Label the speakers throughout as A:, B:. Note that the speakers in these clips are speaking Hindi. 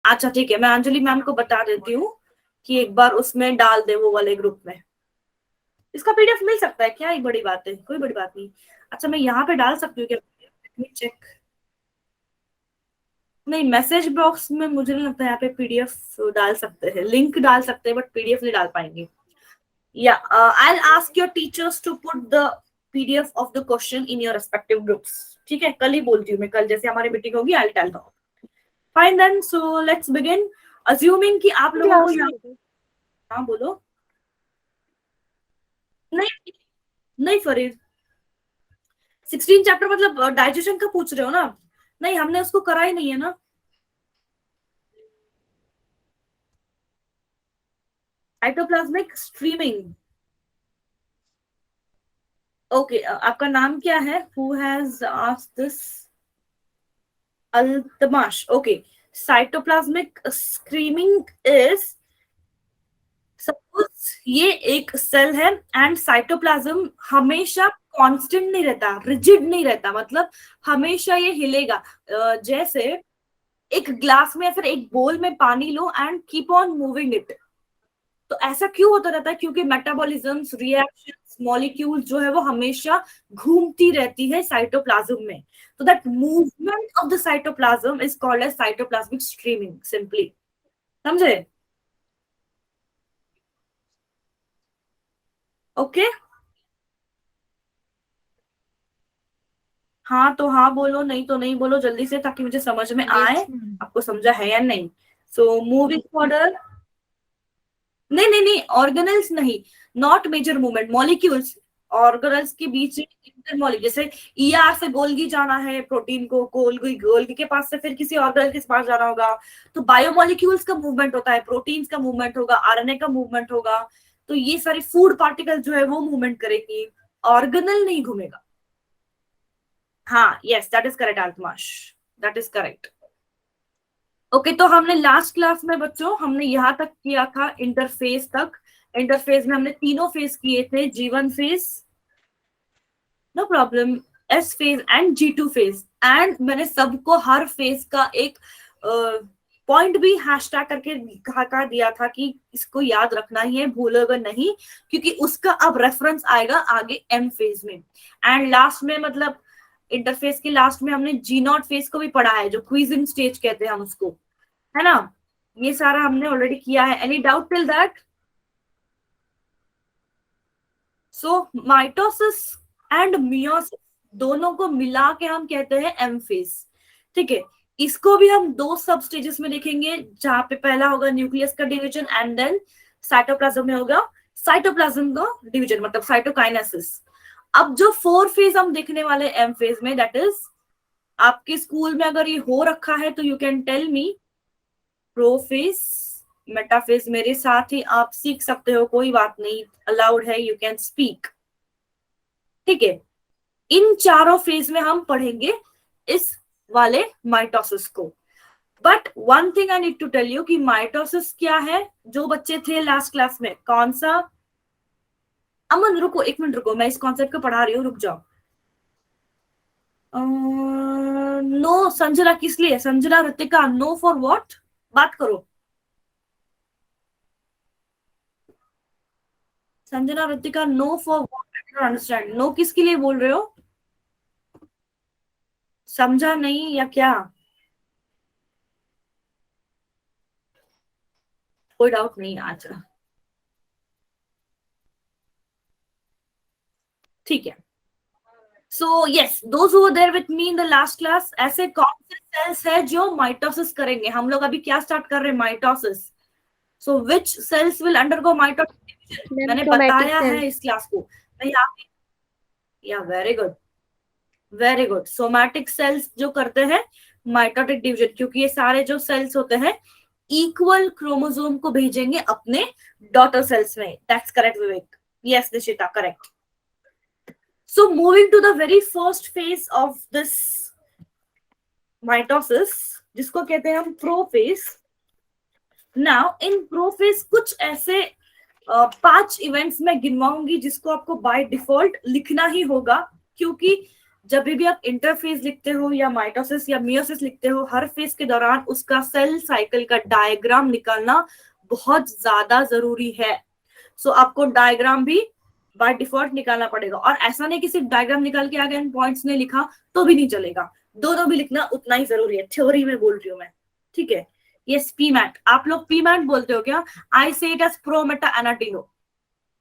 A: अच्छा ठीक है, मैं अंजलि मैम को बता देती हूँ कि एक बार उसमें डाल दे वो वाले ग्रुप में। इसका पीडीएफ मिल सकता है क्या? एक बड़ी बात है, कोई बड़ी बात नहीं। अच्छा मैं यहाँ पे डाल सकती हूँ क्या? चेक। नहीं, मैसेज बॉक्स में मुझे नहीं लगता यहाँ पे पीडीएफ डाल सकते हैं, लिंक डाल सकते हैं बट पीडीएफ नहीं डाल पाएंगे। या I ask your teachers to put the PDF of the question in your respective groups. ठीक है, कल ही बोलती हूँ मैं, कल जैसे हमारी मीटिंग होगी I tell them. Fine then, so let's begin. Assuming कि आप लोगों को हाँ बोलो। नहीं नहीं फरीद, 16 चैप्टर मतलब डाइजेशन का पूछ रहे हो ना? नहीं, हमने उसको करा ही नहीं है ना। Cytoplasmic streaming. ओके, आपका नाम क्या है? Who has asked this? Altamash. Okay, cytoplasmic streaming is, suppose ये एक सेल है एंड साइटोप्लाज्म हमेशा कांस्टेंट नहीं रहता, रिजिड नहीं रहता, मतलब हमेशा ये हिलेगा। जैसे एक ग्लास में या फिर एक बोल में पानी लो and keep on moving it. तो ऐसा क्यों होता रहता है? क्योंकि मेटाबॉलिज्म्स, रिएक्शंस, मॉलिक्यूल जो है वो हमेशा घूमती रहती है साइटोप्लाज्म में। तो that movement of the cytoplasm is called as cytoplasmic streaming, simply. समझे? ओके हाँ तो हाँ बोलो, नहीं तो नहीं बोलो, जल्दी से, ताकि मुझे समझ में आए आपको समझा है या नहीं। So moving further. नहीं नहीं नहीं, ऑर्गेनल्स नहीं, not major movement, molecules. Organelles के बीच इंटर मॉलिक्यूल, जैसे ईआर से गोल्गी जाना है प्रोटीन को, गोल्गी गोल्गी के पास से फिर किसी ऑर्गेनल के पास जाना होगा, तो बायोमोलिक्यूल्स का मूवमेंट होता है, प्रोटीन्स का मूवमेंट होगा, आरएनए का मूवमेंट होगा। तो ये सारी फूड पार्टिकल जो है वो मूवमेंट करेगी, ऑर्गेनल नहीं घूमेगा। हाँ yes, that is correct Altamash, that is correct. Okay, तो हमने लास्ट क्लास में बच्चों हमने यहाँ तक किया था, इंटरफेस तक। इंटरफेस में हमने तीनों फेज किए थे, G1 phase, no problem, S phase and G2 phase. And मैंने सबको हर फेज का एक पॉइंट भी हैशटैग करके दिखा दिया था कि इसको याद रखना ही है, भूलोगे नहीं, क्योंकि उसका अब रेफरेंस आएगा आगे M फेज में। एंड लास्ट में, मतलब इंटरफेस के लास्ट में हमने G0 फेज को भी पढ़ा है, जो क्विजिंग स्टेज कहते हैं हम उसको, है ना? ये सारा हमने ऑलरेडी किया है। Any doubt till that? So mitosis and meiosis दोनों को मिला के हम कहते हैं एम फेज। ठीक है, इसको भी हम दो सब स्टेजेस में देखेंगे, जहां पे पहला होगा न्यूक्लियस का डिवीजन एंड देन साइटोप्लाज्म में होगा साइटोप्लाज्म का डिवीजन, मतलब साइटोकाइनेसिस। अब जो फोर फेज हम देखने वाले एम फेज में, दैट इज, आपके स्कूल में अगर ये हो रखा है तो you can tell me. Prophase, metaphase मेरे साथ ही आप सीख सकते हो, कोई बात नहीं, अलाउड है, यू कैन स्पीक। ठीक है, इन चारों फेज में हम पढ़ेंगे इस वाले माइटोसिस को। But one thing I need to tell you कि माइटोसिस क्या है। जो बच्चे थे लास्ट क्लास में, कौन सा, अमन रुको एक मिनट रुको, मैं इस कॉन्सेप्ट को पढ़ा रही हूँ, रुक जाओ। नो संजना किस लिए? Sanjana Ritika, no for what? बात करो। Sanjana Ritika, no for what? I don't understand, no किसके लिए बोल रहे हो? समझा नहीं या क्या? कोई डाउट नहीं आज। ठीक है, so yes, those who were there with me in the last class, ऐसे कौन से सेल्स है जो माइटोसिस करेंगे? हम लोग अभी क्या स्टार्ट कर रहे हैं? Mitosis. So which cells will undergo mitosis? मैंने बताया है इस क्लास को। मैं यहाँ पे, या very good, very good, somatic cells जो करते हैं माइटोटिक डिवीजन, क्योंकि ये सारे जो सेल्स होते हैं इक्वल क्रोमोसोम को भेजेंगे अपने डॉटर सेल्स में। That's correct Vivek, yes Nishita, correct. So moving to the very first phase of this mitosis, जिसको कहते हैं हम प्रोफेज। नाउ इन प्रोफेज कुछ ऐसे 5 इवेंट्स मैं गिनवाऊंगी जिसको आपको बाय डिफॉल्ट लिखना ही होगा, क्योंकि जब भी आप इंटरफेज लिखते हो या माइटोसिस या मियोसिस लिखते हो, हर फेज के दौरान उसका सेल साइकिल का डायग्राम निकालना बहुत ज्यादा जरूरी है। सो आपको डायग्राम भी बाय डिफॉल्ट निकालना पड़ेगा, और ऐसा नहीं कि सिर्फ डायग्राम निकाल के आ गए पॉइंट्स नहीं लिखा तो भी नहीं चलेगा, दोनों भी लिखना उतना ही जरूरी है, थ्योरी में बोल रही हूँ मैं, ठीक है। ये पीमैट, आप लोग पीमैट बोलते हो क्या? आई से इट एज प्रो मेटा एनाटिनो,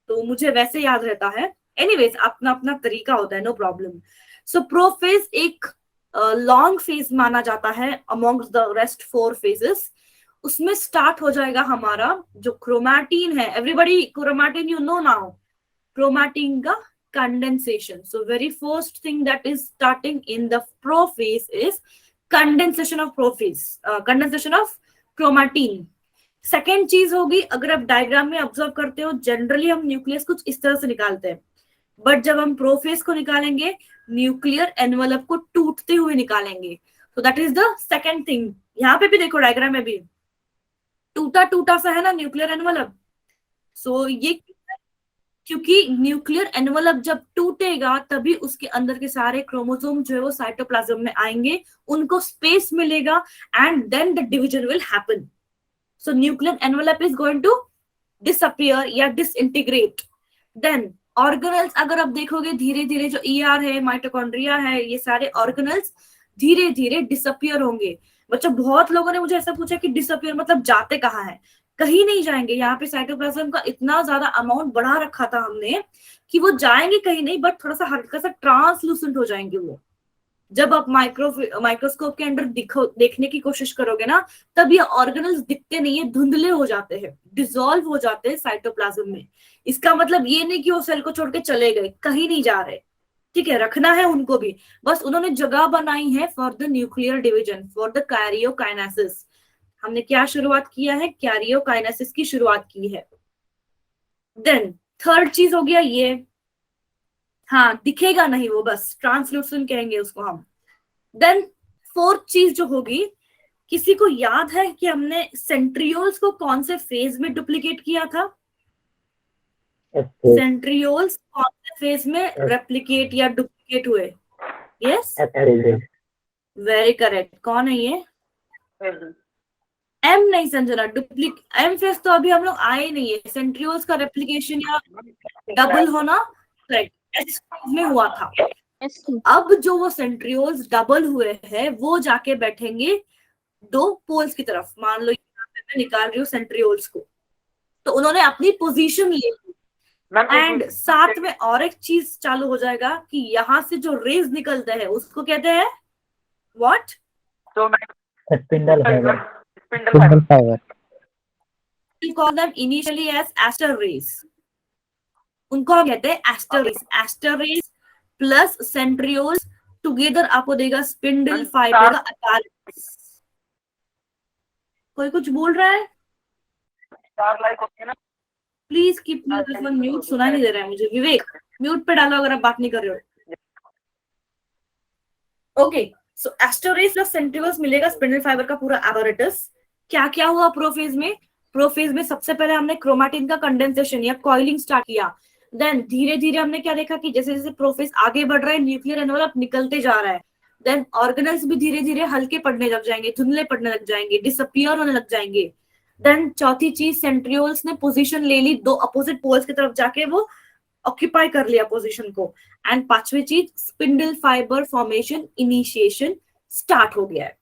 A: तो मुझे वैसे याद रहता है। एनीवेज अपना अपना तरीका होता है, नो प्रॉब्लम। सो प्रोफेज एक लॉन्ग फेज माना जाता है अमॉन्ग्स द रेस्ट 4 फेजेस। उसमें स्टार्ट हो जाएगा हमारा जो क्रोमैटिन है, everybody chromatin you know now, chromatin का condensation. So very first thing that is starting in the prophase is condensation of prophase, condensation of chromatin. Second चीज होगी, अगर आप डायग्राम में ऑब्जर्व करते हो, जनरली हम न्यूक्लियस कुछ इस तरह से निकालते हैं, बट जब हम प्रोफेज को निकालेंगे न्यूक्लियर एनवलप को टूटते हुए निकालेंगे। तो that is the second thing. यहाँ पे भी देखो डायग्राम में भी टूटा टूटा सा है ना न्यूक्लियर एनवलप। सो ये क्योंकि न्यूक्लियर एनवलप जब टूटेगा तभी उसके अंदर के सारे क्रोमोसोम जो है वो साइटोप्लाज्म में आएंगे, उनको स्पेस मिलेगा, and then the division will happen. So nuclear envelope is going to disappear या disintegrate. Then organelles अगर आप देखोगे धीरे धीरे जो ER है, माइटोकॉन्ड्रिया है, ये सारे ऑर्गेनल्स धीरे धीरे डिसअपियर होंगे। बच्चों बहुत लोगों ने मुझे ऐसा पूछा कि डिसअपियर मतलब जाते कहाँ है? कहीं नहीं जाएंगे। यहाँ पे साइटोप्लाज्म का इतना ज्यादा अमाउंट बढ़ा रखा था हमने कि वो जाएंगे कहीं नहीं, बट थोड़ा सा हल्का सा ट्रांसलूसेंट हो जाएंगे वो। जब आप माइक्रोस्कोप के अंदर देखने की कोशिश करोगे ना, तब ये ऑर्गेनल्स दिखते नहीं है, धुंधले हो जाते हैं, डिसॉल्व हो जाते हैं साइटोप्लाज्म में। इसका मतलब ये नहीं कि वो सेल को छोड़ के चले गए, कहीं नहीं जा रहे, ठीक है, रखना है उनको भी, बस उन्होंने जगह बनाई है for the nuclear division, for the karyokinesis. हमने क्या शुरुआत किया है? कैरियोकाइनेसिस की शुरुआत की है। देन थर्ड चीज हो गया ये, हाँ दिखेगा नहीं वो, बस ट्रांसलूसेंट कहेंगे उसको हम। देन फोर्थ चीज जो होगी, किसी को याद है कि हमने सेंट्रियोल्स को कौन से फेज में डुप्लीकेट किया था? सेंट्रियोल्स कौन से फेज में रेप्लिकेट या डुप्लीकेट हुए? Yes, very correct. कौन है ये? एम नहीं संजना, डुप्लीकेट एम फेज तो अभी हम लोग आए नहीं है। सेंट्रियोल्स का रेप्लिकेशन या डबल होना करेक्ट एस फेज में हुआ था। अब जो वो सेंट्रियोल्स डबल हुए हैं वो जाके बैठेंगे दो पोल्स की तरफ। मान लो मैं निकाल रही हूँ सेंट्रियोल्स को, तो उन्होंने अपनी पोजीशन ले ली, एंड साथ में और एक चीज चालू हो जाएगा कि यहाँ से जो रेज निकलते हैं उसको कहते हैं what?
B: Spindle fibre. Spindle fibre
A: We call them initially as aster rays. उनको हम कहते हैं aster rays. Aster rays plus centrioles together आपको देगा स्पिंडल फाइबर का आकार। कोई कुछ बोल रहा है? प्लीज कीप म्यूट, सुना नहीं दे रहा है मुझे। विवेक म्यूट पे डालो अगर आप बात नहीं कर रहे हो। ओके, सो एस्टोरेज प्लस सेंट्रियोल्स मिलेगा स्पिंडल फाइबर का पूरा एपैरेटस। क्या क्या हुआ प्रोफेज में? प्रोफेज में सबसे पहले हमने क्रोमैटिन का कंडेंसेशन या कॉइलिंग स्टार्ट किया। देन धीरे धीरे हमने क्या देखा कि जैसे जैसे प्रोफेज आगे बढ़ रहा है, न्यूक्लियर एनवलप निकलते जा रहा है। देन ऑर्गेनल्स भी धीरे धीरे हल्के पड़ने लग जाएंगे, धुंधले पड़ने लग जाएंगे, डिसअपियर होने लग जाएंगे। देन चौथी चीज, सेंट्रियोल्स ने पोजीशन ले ली दो अपोजिट पोल्स की तरफ जाके, वो ऑक्यूपाई कर लिया पोजीशन को। एंड पांचवी चीज, spindle fibre formation initiation start हो गया है।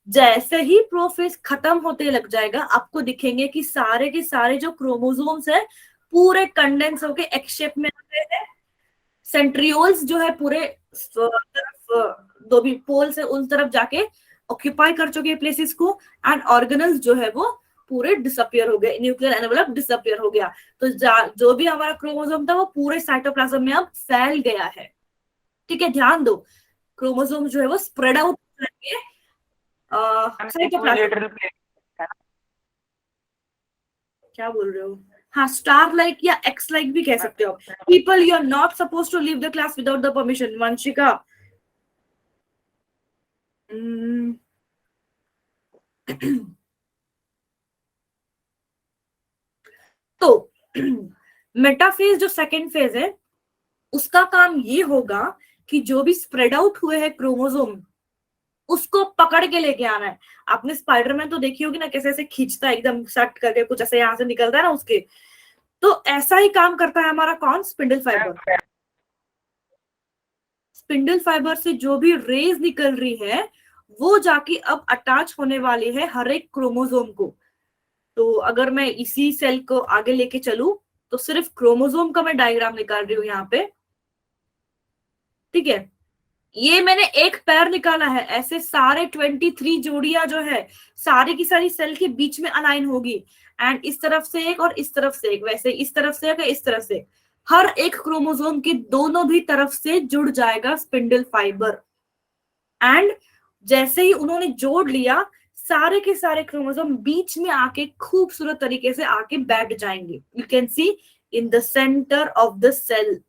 A: जैसे ही प्रोफेज खत्म होते लग जाएगा, आपको दिखेंगे कि सारे के सारे जो क्रोमोसोम्स है पूरे कंडेंस होके एक शेप में आ गए हैं। सेंट्रियोल्स जो है पूरे तरफ, दो भी पोल्स है उन तरफ जाके ऑक्यूपाई कर चुके हैं प्लेसेस को, एंड ऑर्गेनल्स जो है वो पूरे डिसअपियर हो गए, न्यूक्लियर एनवलप डिसअपियर हो गया। तो जो भी हमारा क्रोमोसोम था वो पूरे साइटोप्लाज्म में अब फैल गया है। ठीक है, ध्यान दो, क्रोमोसोम जो है वो स्प्रेड आउट करेंगे साइटोप्लाज्म। क्या बोल रहे हो? हाँ, स्टार लाइक या एक्स लाइक भी कह सकते हो। People, you are not suppose to leave the class without the permission. Vanshika, तो मेटाफेज जो सेकेंड फेज है उसका काम ये होगा कि जो भी स्प्रेड आउट हुए हैं क्रोमोसोम उसको पकड़ के लेके आना है। आपने स्पाइडरमैन तो देखी होगी ना, कैसे ऐसे खींचता है एकदम सेट करके, कुछ ऐसे यहाँ से निकलता है ना उसके। तो ऐसा ही काम करता है हमारा कौन, स्पिंडल फाइबर। स्पिंडल फाइबर से जो भी रेज निकल रही है वो जाके अब अटैच होने वाली है हर एक क्रोमोसोम को। तो अगर मैं इसी सेल को आगे लेके चलूं तो सिर्फ क्रोमोसोम का मैं डायग्राम निकाल रही हूं यहाँ पे, ठीक है। ये मैंने एक पैर निकाला है, ऐसे सारे 23 जोड़ियां जो है सारी की सारी सेल के बीच में अलाइन होगी। एंड इस तरफ से एक और इस तरफ से एक, वैसे इस तरफ से एक, इस तरफ से हर एक क्रोमोसोम के दोनों भी तरफ से जुड़ जाएगा स्पिंडल फाइबर। एंड जैसे ही उन्होंने जोड़ लिया, सारे के सारे क्रोमोसोम बीच में आके खूबसूरत तरीके से आके बैठ जाएंगे। You can see in the centre of the cell.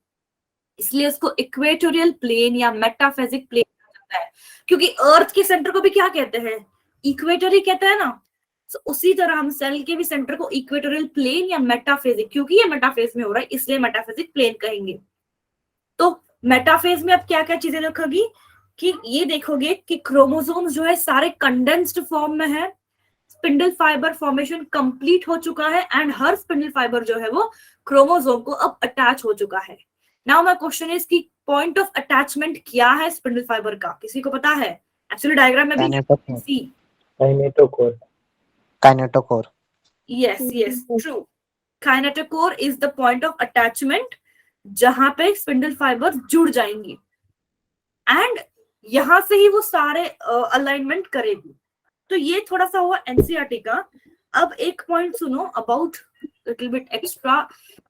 A: इसलिए उसको इक्वेटोरियल प्लेन या मेटाफेजिक प्लेन कहा जाता है, क्योंकि अर्थ के सेंटर को भी क्या कहते हैं, इक्वेटर ही कहते हैं ना। तो उसी तरह हम सेल के भी सेंटर को इक्वेटोरियल प्लेन या मेटाफेजिक, क्योंकि ये मेटाफेज में हो रहा है इसलिए मेटाफेजिक प्लेन कहेंगे। तो मेटाफेज में अब क्या क्या चीजें रखोगी कि ये देखोगे कि क्रोमोसोम्स जो है सारे कंडेंस्ड फॉर्म में है, स्पिंडल फाइबर फॉर्मेशन कंप्लीट हो चुका है एंड हर स्पिंडल फाइबर जो है वो क्रोमोसोम को अब अटैच हो चुका है। नाउ माय क्वेश्चन इज कि पॉइंट ऑफ अटैचमेंट क्या है स्पिंडल फाइबर का, किसी को पता है? एक्चुअली डायग्राम में भी see
B: kinetochore. Kinetochore,
A: yes yes true, kinetochore is the point of attachment जहां पे स्पिंडल फाइबर जुड़ जाएंगी एंड यहां से ही वो सारे अलाइनमेंट करेगी। तो ये थोड़ा सा हुआ एनसीईआरटी का। अब एक पॉइंट सुनो अबाउट लिटिल बिट एक्स्ट्रा,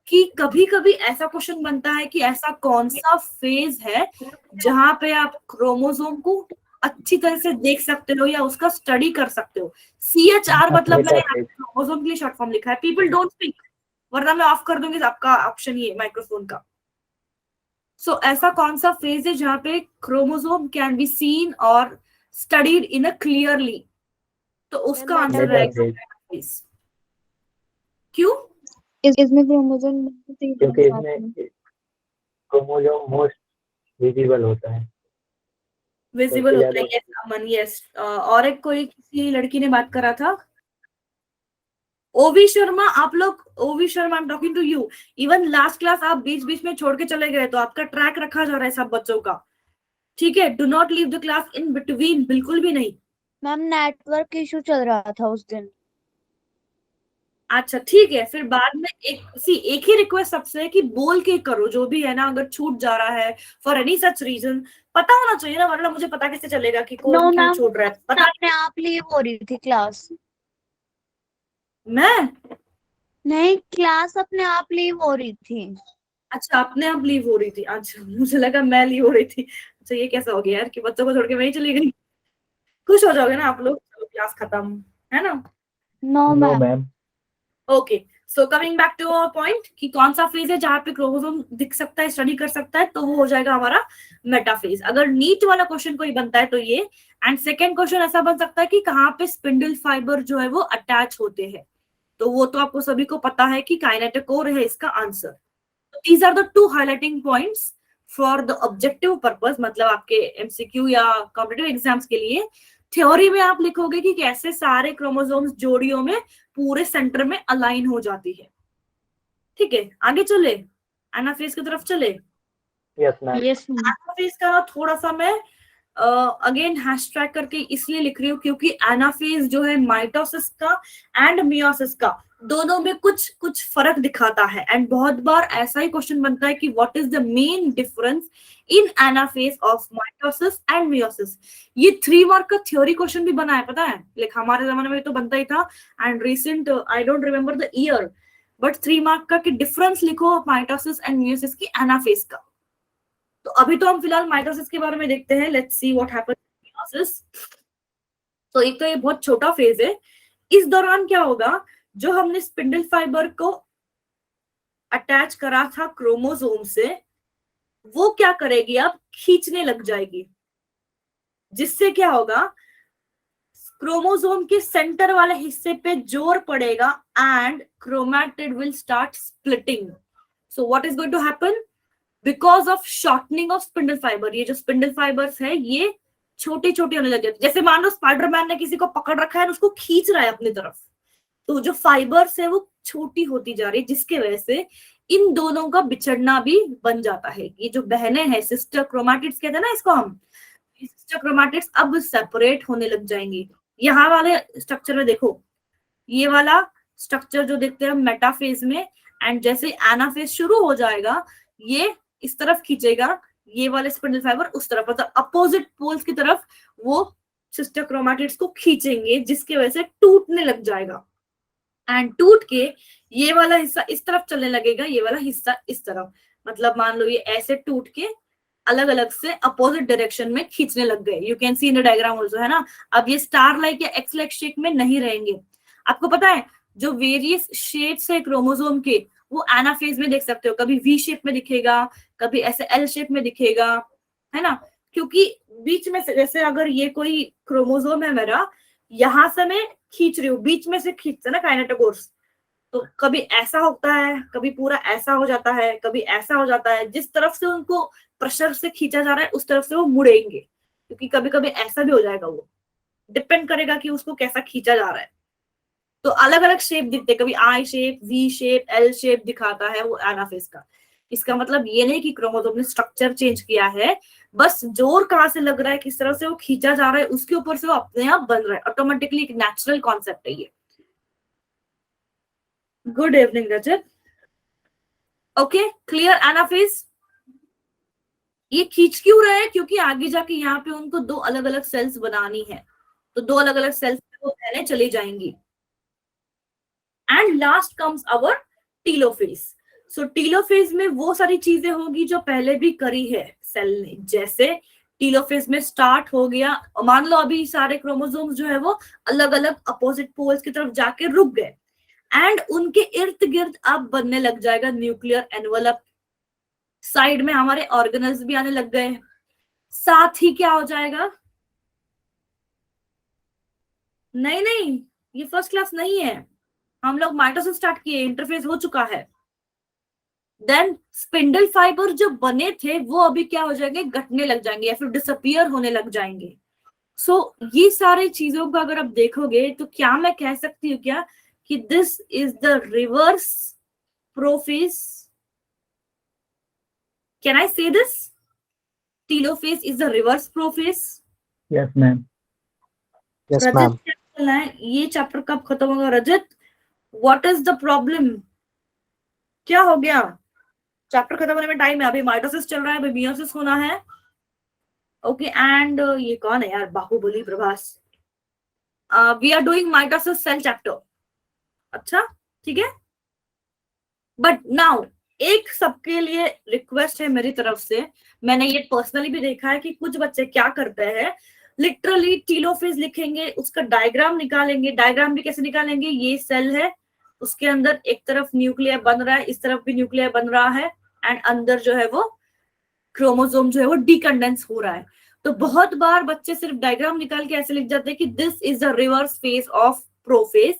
A: कि कभी कभी ऐसा क्वेश्चन बनता है कि ऐसा कौन सा फेज है जहां पे आप क्रोमोसोम को अच्छी तरह से देख सकते हो या उसका स्टडी कर सकते हो। CHR मतलब मैंने क्रोमोसोम के लिए शॉर्ट फॉर्म लिखा है, पीपल डोंट स्पीक, वरना मैं ऑफ कर दूंगी आपका ऑप्शन ये माइक्रोफोन का। सो ऐसा कौन सा फेज है जहां पे क्रोमोसोम कैन बी सीन और स्टडीड इन अ क्लियरली? तो उसका आंसर रहेगा क्यों?
C: इसमें क्रोमोसोम
B: क्योंकि इसमें क्रोमोसोम मोस्ट विजिबल होता है,
A: विजिबल होता है। यस अमन, यस। और एक कोई किसी लड़की ने बात करा था, ओवी शर्मा, आप लोग, ओवी Sharma I am talking to you. Even last class आप बीच बीच में छोड़ के चले गए तो आपका ट्रैक रखा जा रहा है सब बच्चों का, ठीक है। Do not leave the class in between, बिल्कुल भी नहीं।
C: मैम नेटवर्क इशू चल रहा था उस दिन।
A: अच्छा ठीक है, फिर बाद में एक ही रिक्वेस्ट सबसे है कि बोल के करो जो भी है ना, अगर छूट जा रहा है फॉर एनी सच रीजन पता होना चाहिए ना, वरना मुझे पता कैसे चलेगा कि कौन क्यों छूट रहा है। पता
C: अपने आप लीव हो रही थी क्लास।
A: मैं
C: नहीं, क्लास अपने आप लीव हो रही थी।
A: अच्छा अपने आप लीव हो रही थी, अच्छा मुझे लगा मैं लीव हो रही थी। अच्छा ये कैसा हो गया यार कि बच्चों को छोड़ के मैं ही चली गई। खुश हो जाओगे ना आप लोग, क्लास खत्म है ना।
C: No ma'am.
A: Okay, so coming back to our point कि कौन सा फेज है जहां पे क्रोमोसोम दिख सकता है, स्टडी कर सकता है, तो वो हो जाएगा हमारा मेटाफेज। अगर नीट वाला क्वेश्चन कोई बनता है तो ये। एंड सेकंड क्वेश्चन ऐसा बन सकता है कि कहाँ पे स्पिंडल फाइबर जो है वो अटैच होते हैं, तो वो तो आपको सभी को पता है कि काइनेटोकोर है इसका answer. These are the two highlighting points for the objective purpose, मतलब आपके MCQ या कॉम्पिटिटिव एग्जाम्स के लिए। थ्योरी में आप लिखोगे कि कैसे सारे क्रोमोसोम्स जोड़ियों में पूरे सेंटर में अलाइन हो जाती है, ठीक है। आगे चले, एनाफेज की तरफ चले।
B: Yes ma'am.
A: एनाफेज का थोड़ा सा मैं अगेन हैशटैग करके इसलिए लिख रही हूँ क्योंकि एनाफेज जो है माइटोसिस का एंड मियोसिस का दोनों में कुछ कुछ फर्क दिखाता है। एंड बहुत बार ऐसा ही क्वेश्चन बनता है कि what is the main difference in anaphase of mitosis and meiosis. ये 3 मार्क का थ्योरी क्वेश्चन भी बना है, पता है, लाइक हमारे जमाने में तो बनता ही था। And recent I don't remember the year, but 3 mark का कि डिफरेंस लिखो माइटोसिस एंड मियोसिस की एनाफेज का। तो अभी तो हम फिलहाल माइटोसिस के बारे में देखते हैं, let's see what happens in meiosis. तो एक तो ये बहुत छोटा फेज है, इस दौरान क्या होगा, जो हमने स्पिंडल फाइबर को अटैच करा था क्रोमोसोम से, वो क्या करेगी, अब खींचने लग जाएगी, जिससे क्या होगा, क्रोमोसोम के सेंटर वाले हिस्से पे जोर पड़ेगा and chromatid will start splitting. So what is going to happen, because of shortening of spindle fibre. ये जो स्पिंडल फाइबर्स है ये छोटे छोटे होने लग जाते, जैसे मान लो स्पाइडरमैन ने किसी को पकड़ रखा है और उसको खींच रहा है अपनी तरफ, तो जो फाइबर्स है वो छोटी होती जा रही है, जिसके वजह से इन दोनों का बिछड़ना भी बन जाता है। ये जो बहनें हैं, सिस्टर क्रोमैटिड्स कहते हैं ना इसको हम, सिस्टर क्रोमैटिड्स अब सेपरेट होने लग जाएंगी। यहाँ वाले स्ट्रक्चर में देखो, ये वाला स्ट्रक्चर जो देखते हैं मेटाफेज में, एंड जैसे एनाफेज शुरू हो जाएगा ये इस तरफ खींचेगा, ये वाले स्पिंडल फाइबर उस तरफ, मतलब अपोजिट पोल्स की तरफ वो सिस्टर क्रोमैटिड्स को खींचेंगे, जिसकी वजह से टूटने लग जाएगा। एंड टूट के ये वाला हिस्सा इस तरफ चलने लगेगा, ये वाला हिस्सा इस तरफ, मतलब मान लो ये ऐसे टूट के अलग अलग से अपोजिट डायरेक्शन में खींचने लग गए। You can see in the diagram also, है ना। अब ये स्टार लाइक या एक्स लाइक शेप में नहीं रहेंगे। आपको पता है जो वेरियस शेप्स है क्रोमोसोम के, वो एनाफेज में देख सकते हो, कभी वी शेप में दिखेगा, कभी ऐसे एल शेप में दिखेगा, है ना। क्योंकि बीच में से, जैसे अगर ये कोई क्रोमोसोम है मेरा, यहां से मैं खींच रही हूँ, बीच में से खींचते ना काइनेटोकोर्स, तो कभी ऐसा होता है, कभी पूरा ऐसा हो जाता है, कभी ऐसा हो जाता है। जिस तरफ से उनको प्रेशर से खींचा जा रहा है उस तरफ से वो मुड़ेंगे, क्योंकि कभी कभी ऐसा भी हो जाएगा। वो डिपेंड करेगा कि उसको कैसा खींचा जा रहा है। तो अलग अलग शेप दिखते, कभी I shape, V shape, L shape दिखाता है वो एनाफेज का। इसका मतलब ये नहीं कि क्रोमोसोम ने स्ट्रक्चर चेंज किया है, बस जोर कहाँ से लग रहा है, किस तरह से वो खींचा जा रहा है, उसके ऊपर से वो अपने आप बन रहा है ऑटोमेटिकली। एक नेचुरल कॉन्सेप्ट है ये। Good evening Rajat. Okay, clear anaphase. ये खींच क्यों रहे हैं, क्योंकि आगे जाके यहाँ पे उनको दो अलग अलग सेल्स बनानी है, तो दो अलग अलग सेल्स वो पहले चली जाएंगी। And last comes our telophase. So telophase में वो सारी चीजें होगी जो पहले भी करी है सेल ने। जैसे टीलोफेज में स्टार्ट हो गया, मान लो अभी सारे क्रोमोसोम्स जो है वो अलग अलग अपोजिट पोल्स की तरफ जाके रुक गए, एंड उनके इर्द गिर्द अब बनने लग जाएगा न्यूक्लियर एनवलप। साइड में हमारे ऑर्गेनल्स भी आने लग गए। साथ ही क्या हो जाएगा, नहीं नहीं ये फर्स्ट क्लास नहीं है, हम लोग माइटोसिस स्टार्ट किए, इंटरफेस हो चुका है। देन स्पिंडल फाइबर जो बने थे वो अभी क्या हो जाएंगे, घटने लग जाएंगे या फिर डिसअपियर होने लग जाएंगे। सो ये सारे चीजों को अगर आप देखोगे तो क्या मैं कह सकती हूँ क्या कि this is the reverse prophase. Can I say this? Telophase is the reverse prophase.
B: Yes ma'am. Yes
A: Rajat
B: ma'am.
A: क्या बोलना है, ये चैप्टर कब खत्म होगा Rajat? What is the problem, क्या हो गया? चैप्टर खत्म होने में टाइम है, अभी माइटोसिस चल रहा है, अभी मियोसिस होना है। ओके, एंड ये कौन है यार, Baahubali Prabhas. We are doing mitosis cell chapter. अच्छा ठीक है, बट नाउ एक सबके लिए रिक्वेस्ट है मेरी तरफ से। मैंने ये पर्सनली भी देखा है कि कुछ बच्चे क्या करते हैं, लिटरली टीलोफेज लिखेंगे, उसका डायग्राम निकालेंगे। डायग्राम भी कैसे निकालेंगे, ये सेल है, उसके अंदर एक तरफ न्यूक्लियर बन रहा है, इस तरफ भी न्यूक्लियर बन रहा है, एंड अंदर जो है वो क्रोमोसोम जो है वो डीकंडेंस हो रहा है। तो बहुत बार बच्चे सिर्फ डायग्राम निकाल के ऐसे लिख जाते हैं कि this is the reverse phase of prophase.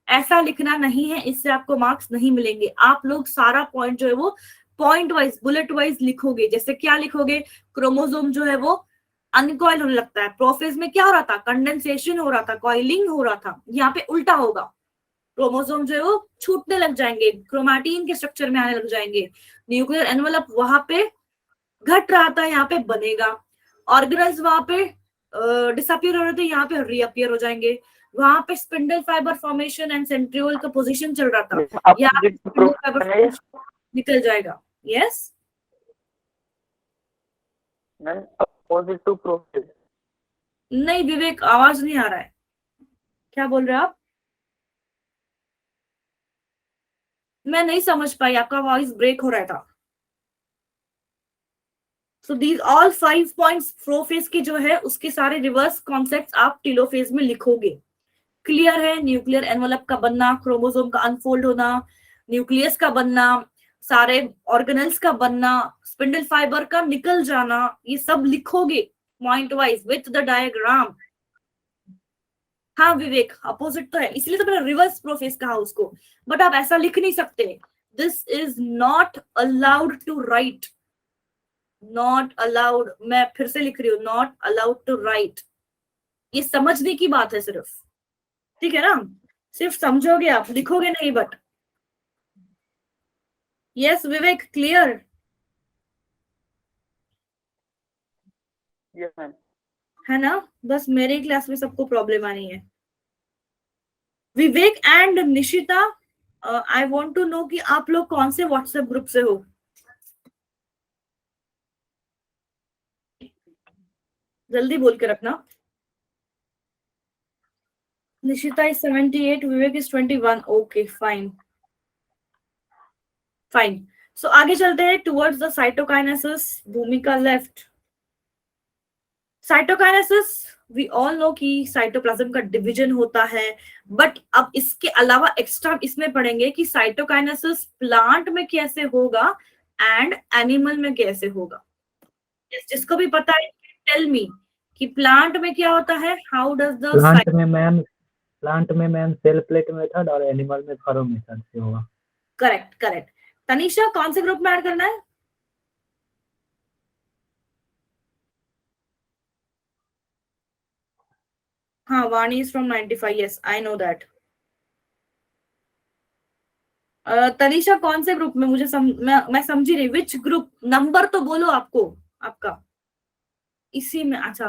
A: ऐसा लिखना नहीं है, इससे आपको मार्क्स नहीं मिलेंगे। आप लोग सारा पॉइंट जो है वो पॉइंट वाइज, बुलेट वाइज लिखोगे। जैसे क्या लिखोगे, क्रोमोसोम जो है वो अनकॉइल होने लगता है। प्रोफेज में क्या हो रहा था, कंडेंसेशन हो रहा था, कॉइलिंग हो रहा था। यहाँ पे उल्टा होगा, क्रोमोसोम जो है वो छूटने लग जाएंगे, क्रोमैटिन के स्ट्रक्चर में आने लग जाएंगे। न्यूक्लियर एनवलप वहां पे घट रहा था, यहाँ पे बनेगा। ऑर्गेनल्स वहां पे डिसअपियर हो रहे थे, यहाँ पे रीअपियर हो जाएंगे। वहां पे spindle fibre formation and centriole का पोजीशन चल रहा था, यहाँ पे स्पिंडल फाइबर फॉर्मेशन निकल जाएगा। Yes
B: opposite to prophase.
A: नहीं विवेक, आवाज नहीं आ रहा है, क्या बोल रहे हो आप? मैं नहीं समझ पाई, आपका वॉइस ब्रेक हो रहा था। So these all 5 points prophase के जो है उसके सारे रिवर्स कॉन्सेप्ट्स आप टीलोफेज में लिखोगे। क्लियर है? न्यूक्लियर एनवलप का बनना, क्रोमोसोम का अनफोल्ड होना, न्यूक्लियस का बनना, सारे ऑर्गेनल्स का बनना, स्पिंडल फाइबर का निकल जाना, ये सब लिखोगे point wise with the diagram. हाँ विवेक, अपोजिट तो है, इसलिए तो मैंने रिवर्स प्रोफेज कहा उसको, बट आप ऐसा लिख नहीं सकते। This is not allowed to write. Not allowed, मैं फिर से लिख रही हूँ, नॉट अलाउड टू राइट। ये समझने की बात है सिर्फ, ठीक है ना, सिर्फ समझोगे आप, लिखोगे नहीं। But yes Vivek, clear?
B: Yes, ma'am.
A: है ना, बस मेरे ही क्लास में सबको प्रॉब्लम आनी है। Vivek and Nishita, I want to know कि आप लोग कौन से व्हाट्सएप ग्रुप से हो। जल्दी बोल के रखना। Nishita is 78, Vivek is 21। Okay fine fine. So आगे चलते हैं towards the cytokinesis. Bhumika left. Cytokinesis, we all know कि साइटोप्लाज्म का डिवीजन होता है, बट अब इसके अलावा एक्स्ट्रा इसमें पढ़ेंगे कि साइटोकाइनेसिस प्लांट में कैसे होगा एंड एनिमल में कैसे होगा। जिसको भी पता है टेल मी कि प्लांट में क्या होता है, हाउ डज द
B: प्लांट में मैम सेल प्लेट मेथड और एनिमल में फरो मेथड से होगा।
A: Correct correct. तनिषा कौन से ग्रुप में ऐड करना है? हाँ, Vani is from 95, yes I know that. Tanisha कौन से ग्रुप में, मैं समझी नहीं, विच ग्रुप, नंबर तो बोलो आपको आपका। इसी में, अच्छा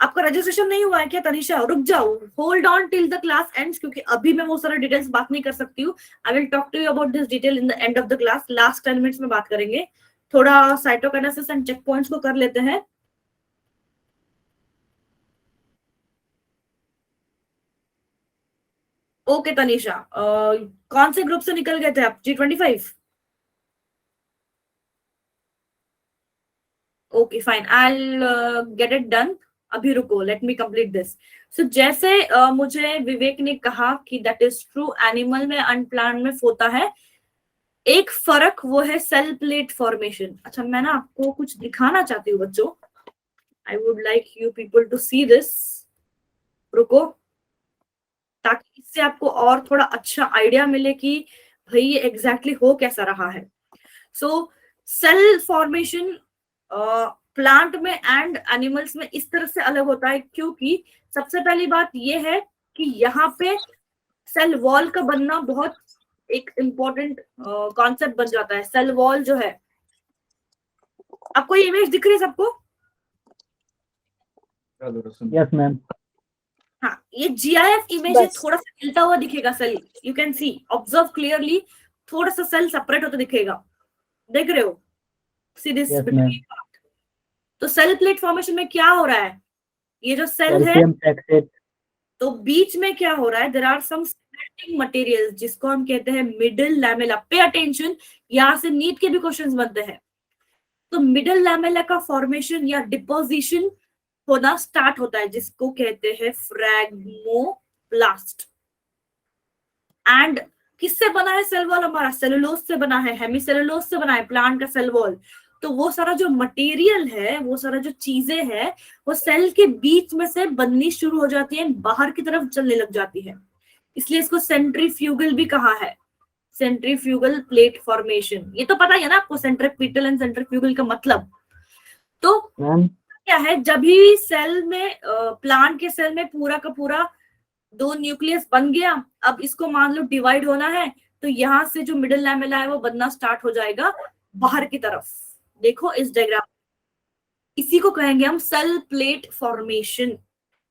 A: आपका रजिस्ट्रेशन नहीं हुआ है क्या तनिषा? रुक जाओ, hold on till the class ends, क्योंकि अभी मैं वो सारा डिटेल्स बात नहीं कर सकती हूँ। I will talk to you about this detail in the end of the class. Last 10 minutes में बात करेंगे। थोड़ा साइटोकाइनेसिस एंड चेक पॉइंट्स को कर लेते हैं। ओके तनिषा, कौन से ग्रुप से निकल गए थे आप? G25? Okay fine, I get it done. अभी रुको, लेट मी कंप्लीट दिस। सो जैसे मुझे विवेक ने कहा कि दैट इज ट्रू, एनिमल में एंड प्लांट में होता है एक फर्क, वो है सेल प्लेट फॉर्मेशन। अच्छा मैं ना आपको कुछ दिखाना चाहती हूँ बच्चों, I would like you people to see this. रुको, ताकि इससे आपको और थोड़ा अच्छा आइडिया मिले कि भाई ये एग्जैक्टली हो कैसा रहा है। सो सेल फॉर्मेशन प्लांट में एंड एनिमल्स में इस तरह से अलग होता है, क्योंकि सबसे पहली बात ये है कि यहाँ पे सेल वॉल का बनना बहुत एक इम्पोर्टेंट कॉन्सेप्ट बन जाता है। सेल वॉल जो है, आपको ये इमेज दिख रही है सबको?
B: Yes ma'am.
A: हाँ, ये जीआईएफ इमेज है, थोड़ा सा हिलता हुआ दिखेगा cell, you can see, observe clearly, थोड़ा सा सेल सेपरेट होता दिखेगा, देख रहे हो? See this. तो सेल प्लेट फॉर्मेशन में क्या हो रहा है, ये जो सेल है तो बीच में क्या हो रहा है, there are some splitting materials जिसको हम कहते हैं मिडिल लैमेला। पे अटेंशन, यहां से नीट के भी क्वेश्चंस बनते हैं। तो मिडिल लैमेला का फॉर्मेशन या डिपोजिशन होना स्टार्ट होता है, जिसको कहते हैं फ्रैग्मोप्लास्ट। एंड किससे बना है सेल वॉल हमारा? सेलुलोज से बना है, हेमिसेलुलोज से बना है प्लांट का सेल वॉल। तो वो सारा जो मटेरियल है, वो सारा जो चीजें हैं, वो सेल के बीच में से बननी शुरू हो जाती है, बाहर की तरफ चलने लग जाती है। इसलिए इसको सेंट्रीफ्यूगल भी कहा है, सेंट्रीफ्यूगल प्लेट फॉर्मेशन। ये तो पता है ना आपको, सेंट्रीपिटल एंड सेंट्रीफ्यूगल का मतलब। तो क्या है, जब भी सेल में प्लांट के सेल में पूरा का पूरा 2 न्यूक्लियस बन गया, अब इसको मान लो डिवाइड होना है, तो यहाँ से जो मिडिल लैमेला है वो बनना स्टार्ट हो जाएगा बाहर की तरफ। देखो इस डायग्राम, इसी को कहेंगे हम सेल प्लेट फॉर्मेशन।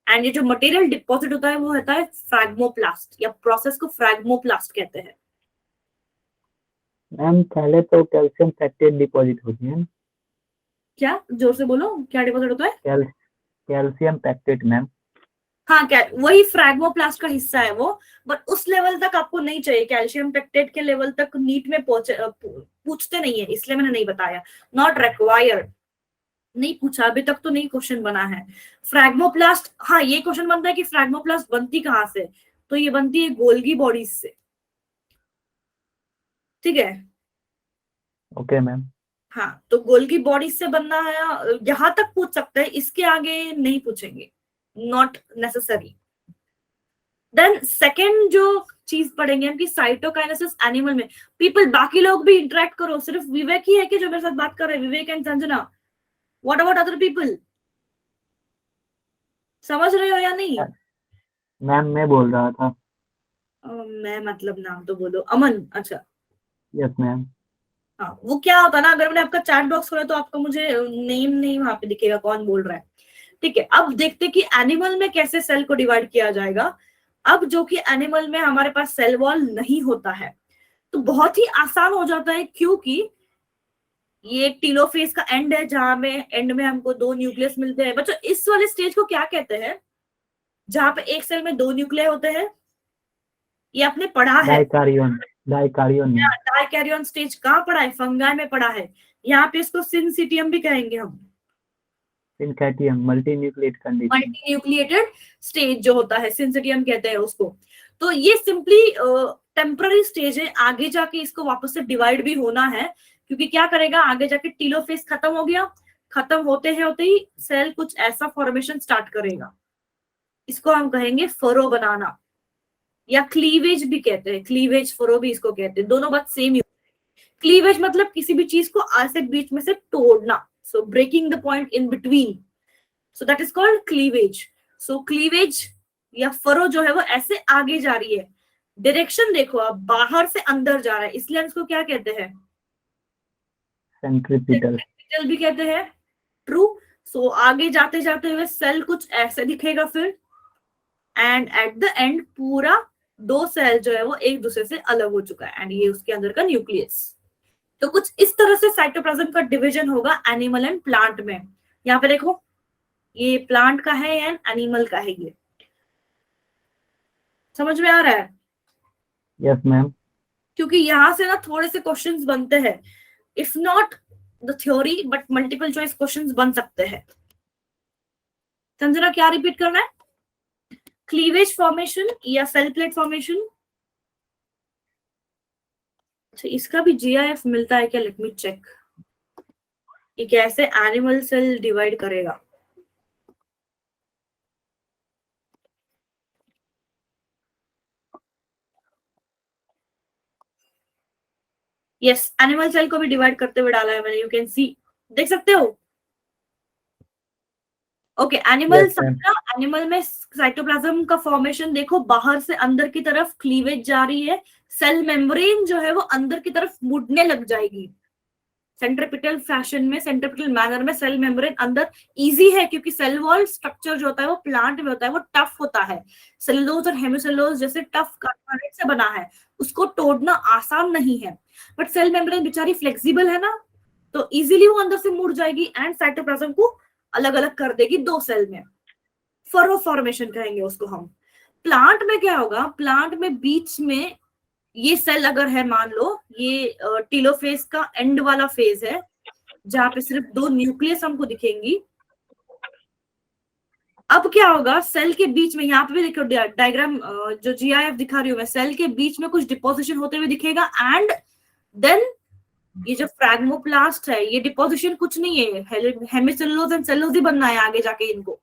A: एंड ये जो मटेरियल डिपॉजिट होता है वो होता है फ्रैग्मोप्लास्ट, या प्रोसेस को फ्रैग्मोप्लास्ट कहते हैं।
B: मैम पहले तो कैल्शियम फैक्टेट डिपॉजिट होती है।
A: क्या, जोर से बोलो, क्या डिपॉजिट होता है?
B: Calcium pectate ma'am.
A: हाँ, क्या वही फ्रैग्मोप्लास्ट का हिस्सा है वो, बट उस लेवल तक आपको नहीं चाहिए। कैल्शियम पेक्टेट के लेवल तक नीट में पूछते नहीं है, इसलिए मैंने नहीं बताया। नॉट रिक्वायर्ड, नहीं पूछा अभी तक, तो नहीं क्वेश्चन बना है। फ्रैग्मोप्लास्ट, हाँ ये क्वेश्चन बनता है कि फ्रैग्मोप्लास्ट बनती कहाँ से, तो ये बनती है गोल्गी बॉडीज से, ठीक है?
B: Okay ma'am.
A: हाँ, तो गोल्गी बॉडीज से बनना है, यहां तक पूछ सकते हैं, इसके आगे नहीं पूछेंगे, नॉट नेसेसरी। देन सेकेंड जो चीज पढ़ेंगे हम कि साइटोकाइनेसिस एनिमल में। पीपल, बाकी लोग भी इंटरेक्ट करो, सिर्फ विवेक ही है कि जो मेरे साथ बात कर रहे हैं, Vivek and Sanjana? What about other people? समझ रहे हो या नहीं?
B: मैम मैं बोल रहा था।
A: मैं मतलब नाम तो बोलो। अमन, अच्छा।
B: Yes ma'am.
A: हाँ, वो क्या होता है ना, अगर मैंने आपका चैट बॉक्स खोला तो आपको मुझे नेम नहीं वहां पे दिखेगा कौन बोल रहा है। ठीक है, अब देखते कि एनिमल में कैसे सेल को डिवाइड किया जाएगा। अब जो कि एनिमल में हमारे पास सेल वॉल नहीं होता है, तो बहुत ही आसान हो जाता है, क्योंकि ये टीलोफेज का एंड है, जहां में एंड में हमको 2 न्यूक्लियस मिलते हैं। बच्चों इस वाले स्टेज को क्या कहते हैं, जहां पे एक सेल में 2 न्यूक्लियस होते हैं? ये आपने पढ़ा है।
B: डाइकारियन। डाइकारियन नहीं।
A: डाइकैरियन स्टेज कहाँ पढ़ा है? फंगाई में पढ़ा है। यहाँ पे इसको सिंसिटियम भी कहेंगे हम।
B: Syncytium, multinucleate condition.
A: Multinucleated stage जो होता है, सिंसिटियम कहते हैं उसको। तो ये सिंपली टेम्पररी स्टेज है, आगे जाके इसको वापस से डिवाइड भी होना है, क्योंकि क्या करेगा आगे जाके, टीलोफेज खत्म हो गया, खत्म होते ही सेल कुछ ऐसा फॉर्मेशन स्टार्ट करेगा, इसको हम कहेंगे फरो बनाना, या क्लीवेज भी कहते हैं। क्लीवेज, फरो भी इसको कहते हैं, दोनों बात सेम ही। क्लीवेज मतलब किसी भी चीज को ऐसे बीच में से तोड़ना, so breaking the point in between, so that is called cleavage. So cleavage या फरो जो है वो ऐसे आगे जा रही है, डायरेक्शन देखो आप, बाहर से अंदर जा रहा है, इसलिए हम इसको क्या कहते हैं?
B: सेंट्रीपिटल।
A: सेंट्रीपिटल भी कहते हैं। ट्रू। सो आगे जाते जाते हुए सेल कुछ ऐसे दिखेगा फिर, एंड एट द एंड पूरा 2 सेल जो है वो एक दूसरे से अलग हो चुका है, एंड ये उसके अंदर का न्यूक्लियस। तो कुछ इस तरह से साइटोप्लाज्म का डिवीजन होगा एनिमल एंड प्लांट में। यहाँ पे देखो, ये प्लांट का है एंड एनिमल का है, ये समझ में आ रहा है?
B: Yes ma'am.
A: क्योंकि यहां से ना थोड़े से क्वेश्चंस बनते हैं, if not the theory but multiple choice questions बन सकते हैं। समझना क्या रिपीट करना है? क्लीवेज फॉर्मेशन या सेल प्लेट फॉर्मेशन? अच्छा, इसका भी जीआईएफ मिलता है क्या? लेट मी चेक, ये कैसे एनिमल सेल डिवाइड करेगा। यस, एनिमल सेल को भी डिवाइड करते हुए डाला है मैंने, यू कैन सी, देख सकते हो। Okay, animal
B: yes ma'am.
A: Animal में साइटोप्लाज्म का फॉर्मेशन देखो, बाहर से अंदर की तरफ क्लीवेज जा रही है, सेल मेम्ब्रेन जो है वो अंदर की तरफ मुड़ने लग जाएगी, सेंट्रीपिटल फैशन में, सेंट्रीपिटल मैनर में सेल मेम्ब्रेन अंदर। इजी है क्योंकि सेल वॉल स्ट्रक्चर जो होता है वो प्लांट में होता है, वो टफ होता है, सेलुलोज और हेमिसेलुलोज जैसे टफ कार्बोहाइड्रेट से बना है, उसको तोड़ना आसान नहीं है। बट सेल मेम्ब्रेन बेचारी फ्लेक्सिबल है ना, तो इजीली वो अंदर से मुड़ जाएगी एंड साइटोप्लाज्म को अलग अलग कर देगी 2 सेल में। फरो फॉर्मेशन कहेंगे उसको हम। प्लांट में क्या होगा, प्लांट में बीच में ये सेल अगर है, मान लो ये टीलोफेज का एंड वाला फेज है, जहां पे सिर्फ 2 न्यूक्लियस हमको दिखेंगी। अब क्या होगा, सेल के बीच में, यहाँ पे भी देखो डायग्राम जो जीआईएफ दिखा रही हूँ मैं, सेल के बीच में कुछ डिपोजिशन होते हुए दिखेगा, एंड देन ये जो फ्रैग्मोप्लास्ट है, ये डिपोजिशन कुछ नहीं है, हेमिसेलुलोज एंड सेलुलोज ही बनना है आगे जाके इनको।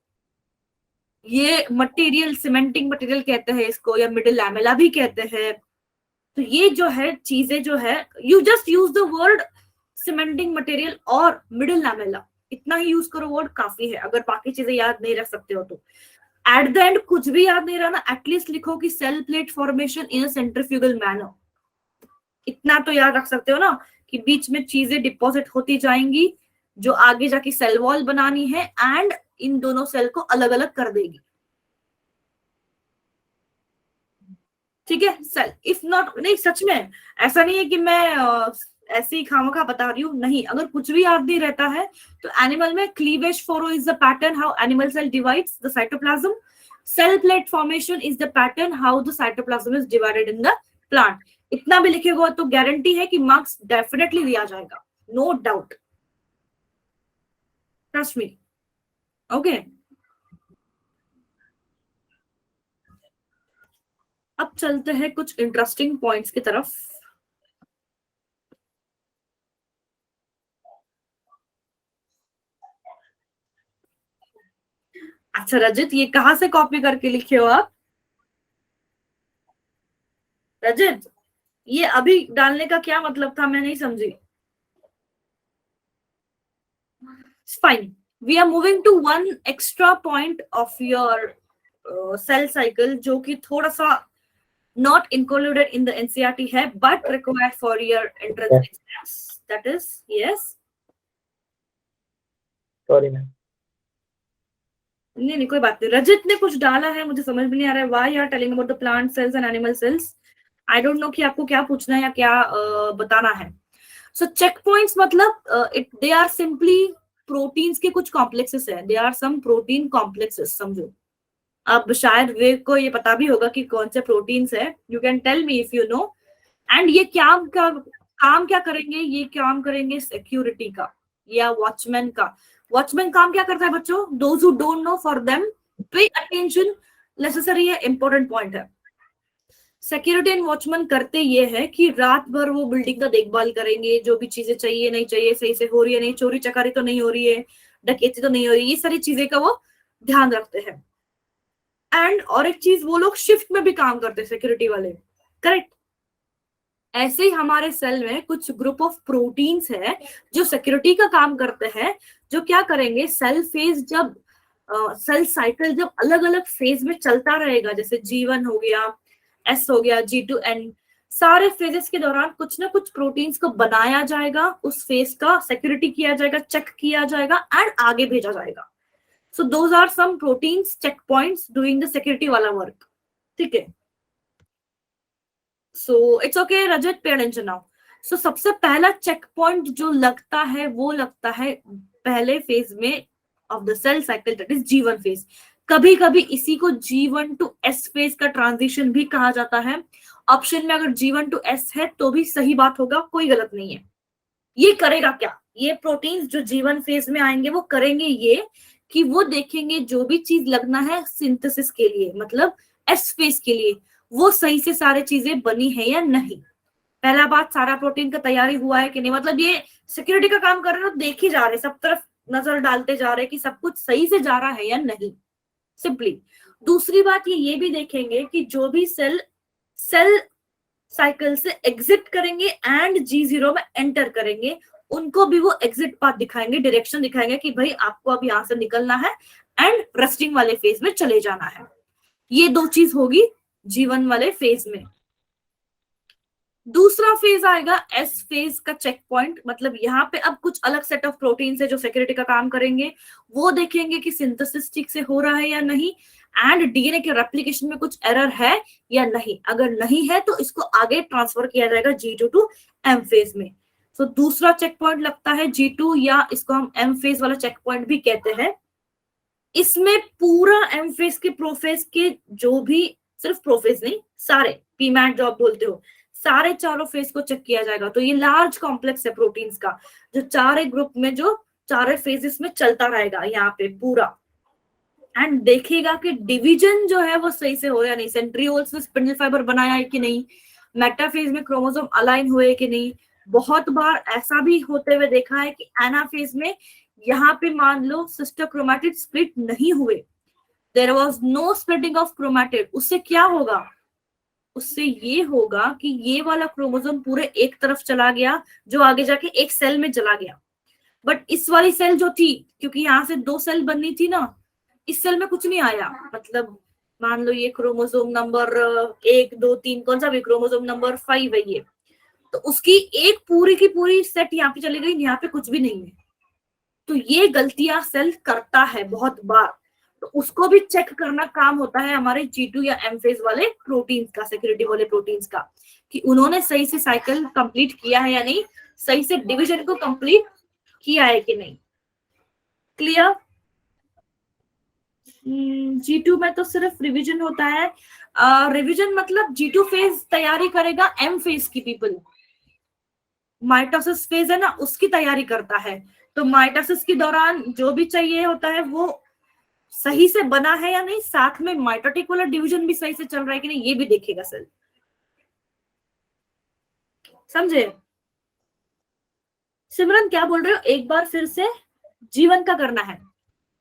A: ये मटेरियल सीमेंटिंग मटेरियल कहते हैं इसको, या मिडिल लैमेला भी कहते हैं। तो ये जो है चीजें जो है, you just use the word cementing material और मिडिल लैमेला, इतना ही यूज करो, वर्ड काफी है। अगर बाकी चीजें याद नहीं रख सकते हो तो एट द एंड कुछ भी याद नहीं रहना, एटलीस्ट लिखो कि cell plate formation in a centrifugal manner, इतना तो याद रख सकते हो ना, कि बीच में चीजें डिपॉजिट होती जाएंगी जो आगे जाके सेल वॉल बनानी है, एंड इन दोनों सेल को अलग अलग कर देगी। ठीक है, सेल इफ नॉट, नहीं सच में ऐसा नहीं है कि मैं ऐसे ही खामखा बता रही हूँ, नहीं, अगर कुछ भी याद नहीं रहता है तो एनिमल में cleavage furrow is the pattern how animal cell divides the cytoplasm, cell plate formation is the pattern how the cytoplasm is divided in the plant. इतना भी लिखेगा तो गारंटी है कि मार्क्स डेफिनेटली दिया जाएगा, no doubt, trust me. Okay, अब चलते हैं कुछ इंटरेस्टिंग पॉइंट्स की तरफ। अच्छा रजित, ये कहाँ से कॉपी करके लिखे हो आप? रजित, ये अभी डालने का क्या मतलब था, मैं नहीं समझी। Fine. We are moving to one extra point of your cell cycle, जो कि थोड़ा सा not included in the NCERT है, but required for your entrance exams. That is, yes.
B: Sorry ma'am.
A: नहीं कोई बात नहीं। रजत ने कुछ डाला है, मुझे समझ में नहीं आ रहा है। Why you are telling about the plant cells and animal cells? I don't know कि आपको क्या पूछना है या क्या बताना है। So checkpoints मतलब they are simply proteins के कुछ complexes है। They are some protein complexes, समझो। अब शायद वे को ये पता भी होगा कि कौन से प्रोटीन्स है। You can tell me if you know. And ये काम क्या करेंगे? ये काम करेंगे सिक्योरिटी का या वॉचमैन का। वॉचमैन काम क्या करता है बच्चों? Those who don't know, for them pay attention, necessary है, important point है। सिक्योरिटी एंड वॉचमैन करते ये है कि रात भर वो बिल्डिंग का देखभाल करेंगे, जो भी चीजें चाहिए नहीं चाहिए, सही से हो रही है नहीं, चोरी चकारी तो नहीं हो रही है, डकैती तो नहीं हो रही है, ये सारी चीजें का वो ध्यान रखते हैं। एंड और एक चीज, वो लोग शिफ्ट में भी काम करते हैं सिक्योरिटी वाले, करेक्ट। ऐसे ही हमारे सेल में कुछ ग्रुप ऑफ प्रोटीन्स है जो सिक्योरिटी का काम करते हैं, जो क्या करेंगे, सेल फेज जब सेल साइकिल जब अलग अलग फेज में चलता रहेगा, जैसे G1 हो गया, S हो गया, G2, N, सारे फेजेस के दौरान कुछ ना कुछ प्रोटीन्स को बनाया जाएगा, उस फेज का सिक्योरिटी किया जाएगा, चेक किया जाएगा एंड आगे भेजा जाएगा। So those are some proteins check points doing the security वाला वर्क, ठीक है। So it's okay Rajat, pay attention now. सो सबसे पहला चेक पॉइंट जो लगता है वो लगता है पहले फेज में of the cell cycle, that is G1 phase. कभी कभी इसी को G1 to S फेज का ट्रांजिशन भी कहा जाता है। ऑप्शन में अगर G1 to S है तो भी सही बात होगा, कोई गलत नहीं है। ये करेगा क्या? ये प्रोटीन्स जो G1 फेज में आएंगे वो करेंगे ये कि वो देखेंगे जो भी चीज लगना है सिंथेसिस के लिए, मतलब S फेज के लिए, वो सही से सारी चीजें बनी है या नहीं। पहला बात, सारा प्रोटीन का तैयारी हुआ है कि नहीं, मतलब ये सिक्योरिटी का काम कर रहे हैं, देख ही जा रहे, सब तरफ नजर डालते जा रहे कि सब कुछ सही से जा रहा है या नहीं, सिंपली। दूसरी बात ये भी देखेंगे कि जो भी सेल साइकिल से एग्जिट करेंगे एंड G0 में एंटर करेंगे, उनको भी वो एग्जिट पाथ दिखाएंगे, डायरेक्शन दिखाएंगे कि भाई आपको अब यहां से निकलना है एंड रेस्टिंग वाले फेज में चले जाना है। ये दो चीज होगी G1 वाले फेज में। दूसरा फेज आएगा S फेज का चेक पॉइंट, मतलब यहाँ पे अब कुछ अलग सेट ऑफ प्रोटीन्स है जो सिक्योरिटी का काम करेंगे। वो देखेंगे कि सिंथेसिस ठीक से हो रहा है या नहीं, एंड डीएनए के रेप्लिकेशन में कुछ एरर है या नहीं। अगर नहीं है तो इसको आगे ट्रांसफर किया जाएगा G2 to M फेज में। तो दूसरा चेक पॉइंट लगता है G2, या इसको हम M फेज वाला चेक पॉइंट भी कहते हैं। इसमें पूरा M फेज के प्रोफेज के जो भी, सिर्फ प्रोफेज नहीं, सारे पीमैट जो आप बोलते हो, सारे चारों फेज को चेक किया जाएगा। तो ये लार्ज कॉम्प्लेक्स है प्रोटीन्स का, जो चारे ग्रुप में जो चारे फेजेस में चलता रहेगा यहाँ पे पूरा, एंड देखेगा कि डिवीजन जो है वो सही से हो या नहीं, सेंट्रियोल्स में स्पिंडल फाइबर बनाया है कि नहीं, मेटाफेज में क्रोमोसोम अलाइन हुए कि नहीं। बहुत बार ऐसा भी होते हुए देखा है कि एनाफेज में यहाँ पे मान लो सिस्टर क्रोमैटिड स्प्लिट नहीं हुए, there was no splitting of chromatid. उससे क्या होगा? उससे ये होगा कि ये वाला क्रोमोसोम पूरे एक तरफ चला गया, जो आगे जाके एक सेल में चला गया। बट इस वाली सेल जो थी, क्योंकि यहाँ से दो सेल बननी थी ना, इस सेल में कुछ नहीं आया। मतलब मान लो ये क्रोमोसोम नंबर 1, 2, 3, कौन सा भी, क्रोमोसोम नंबर 5 है ये, तो उसकी एक पूरी की पूरी सेट यहाँ पे चली गई, यहाँ पे कुछ भी नहीं है। तो ये गलतियां सेल करता है बहुत बार, तो उसको भी चेक करना काम होता है हमारे G2 या M फेज वाले प्रोटीन्स का, सिक्योरिटी वाले प्रोटीन्स का, कि उन्होंने सही से साइकिल कंप्लीट किया है या नहीं, सही से डिवीजन को कंप्लीट किया है कि नहीं। क्लियर? G2 में तो सिर्फ रिवीजन होता है। रिवीजन मतलब G2 फेज तैयारी करेगा M फेज की पीपल, माइटोसिस फेज है ना, उसकी तैयारी करता है। तो माइटोसिस के दौरान जो भी चाहिए होता है वो सही से बना है या नहीं, साथ में माइटोटिक वाला डिवीजन भी सही से चल रहा है कि नहीं, ये भी देखेगा सेल। समझे? सिमरन क्या बोल रहे हो? एक बार फिर से G1 का करना है।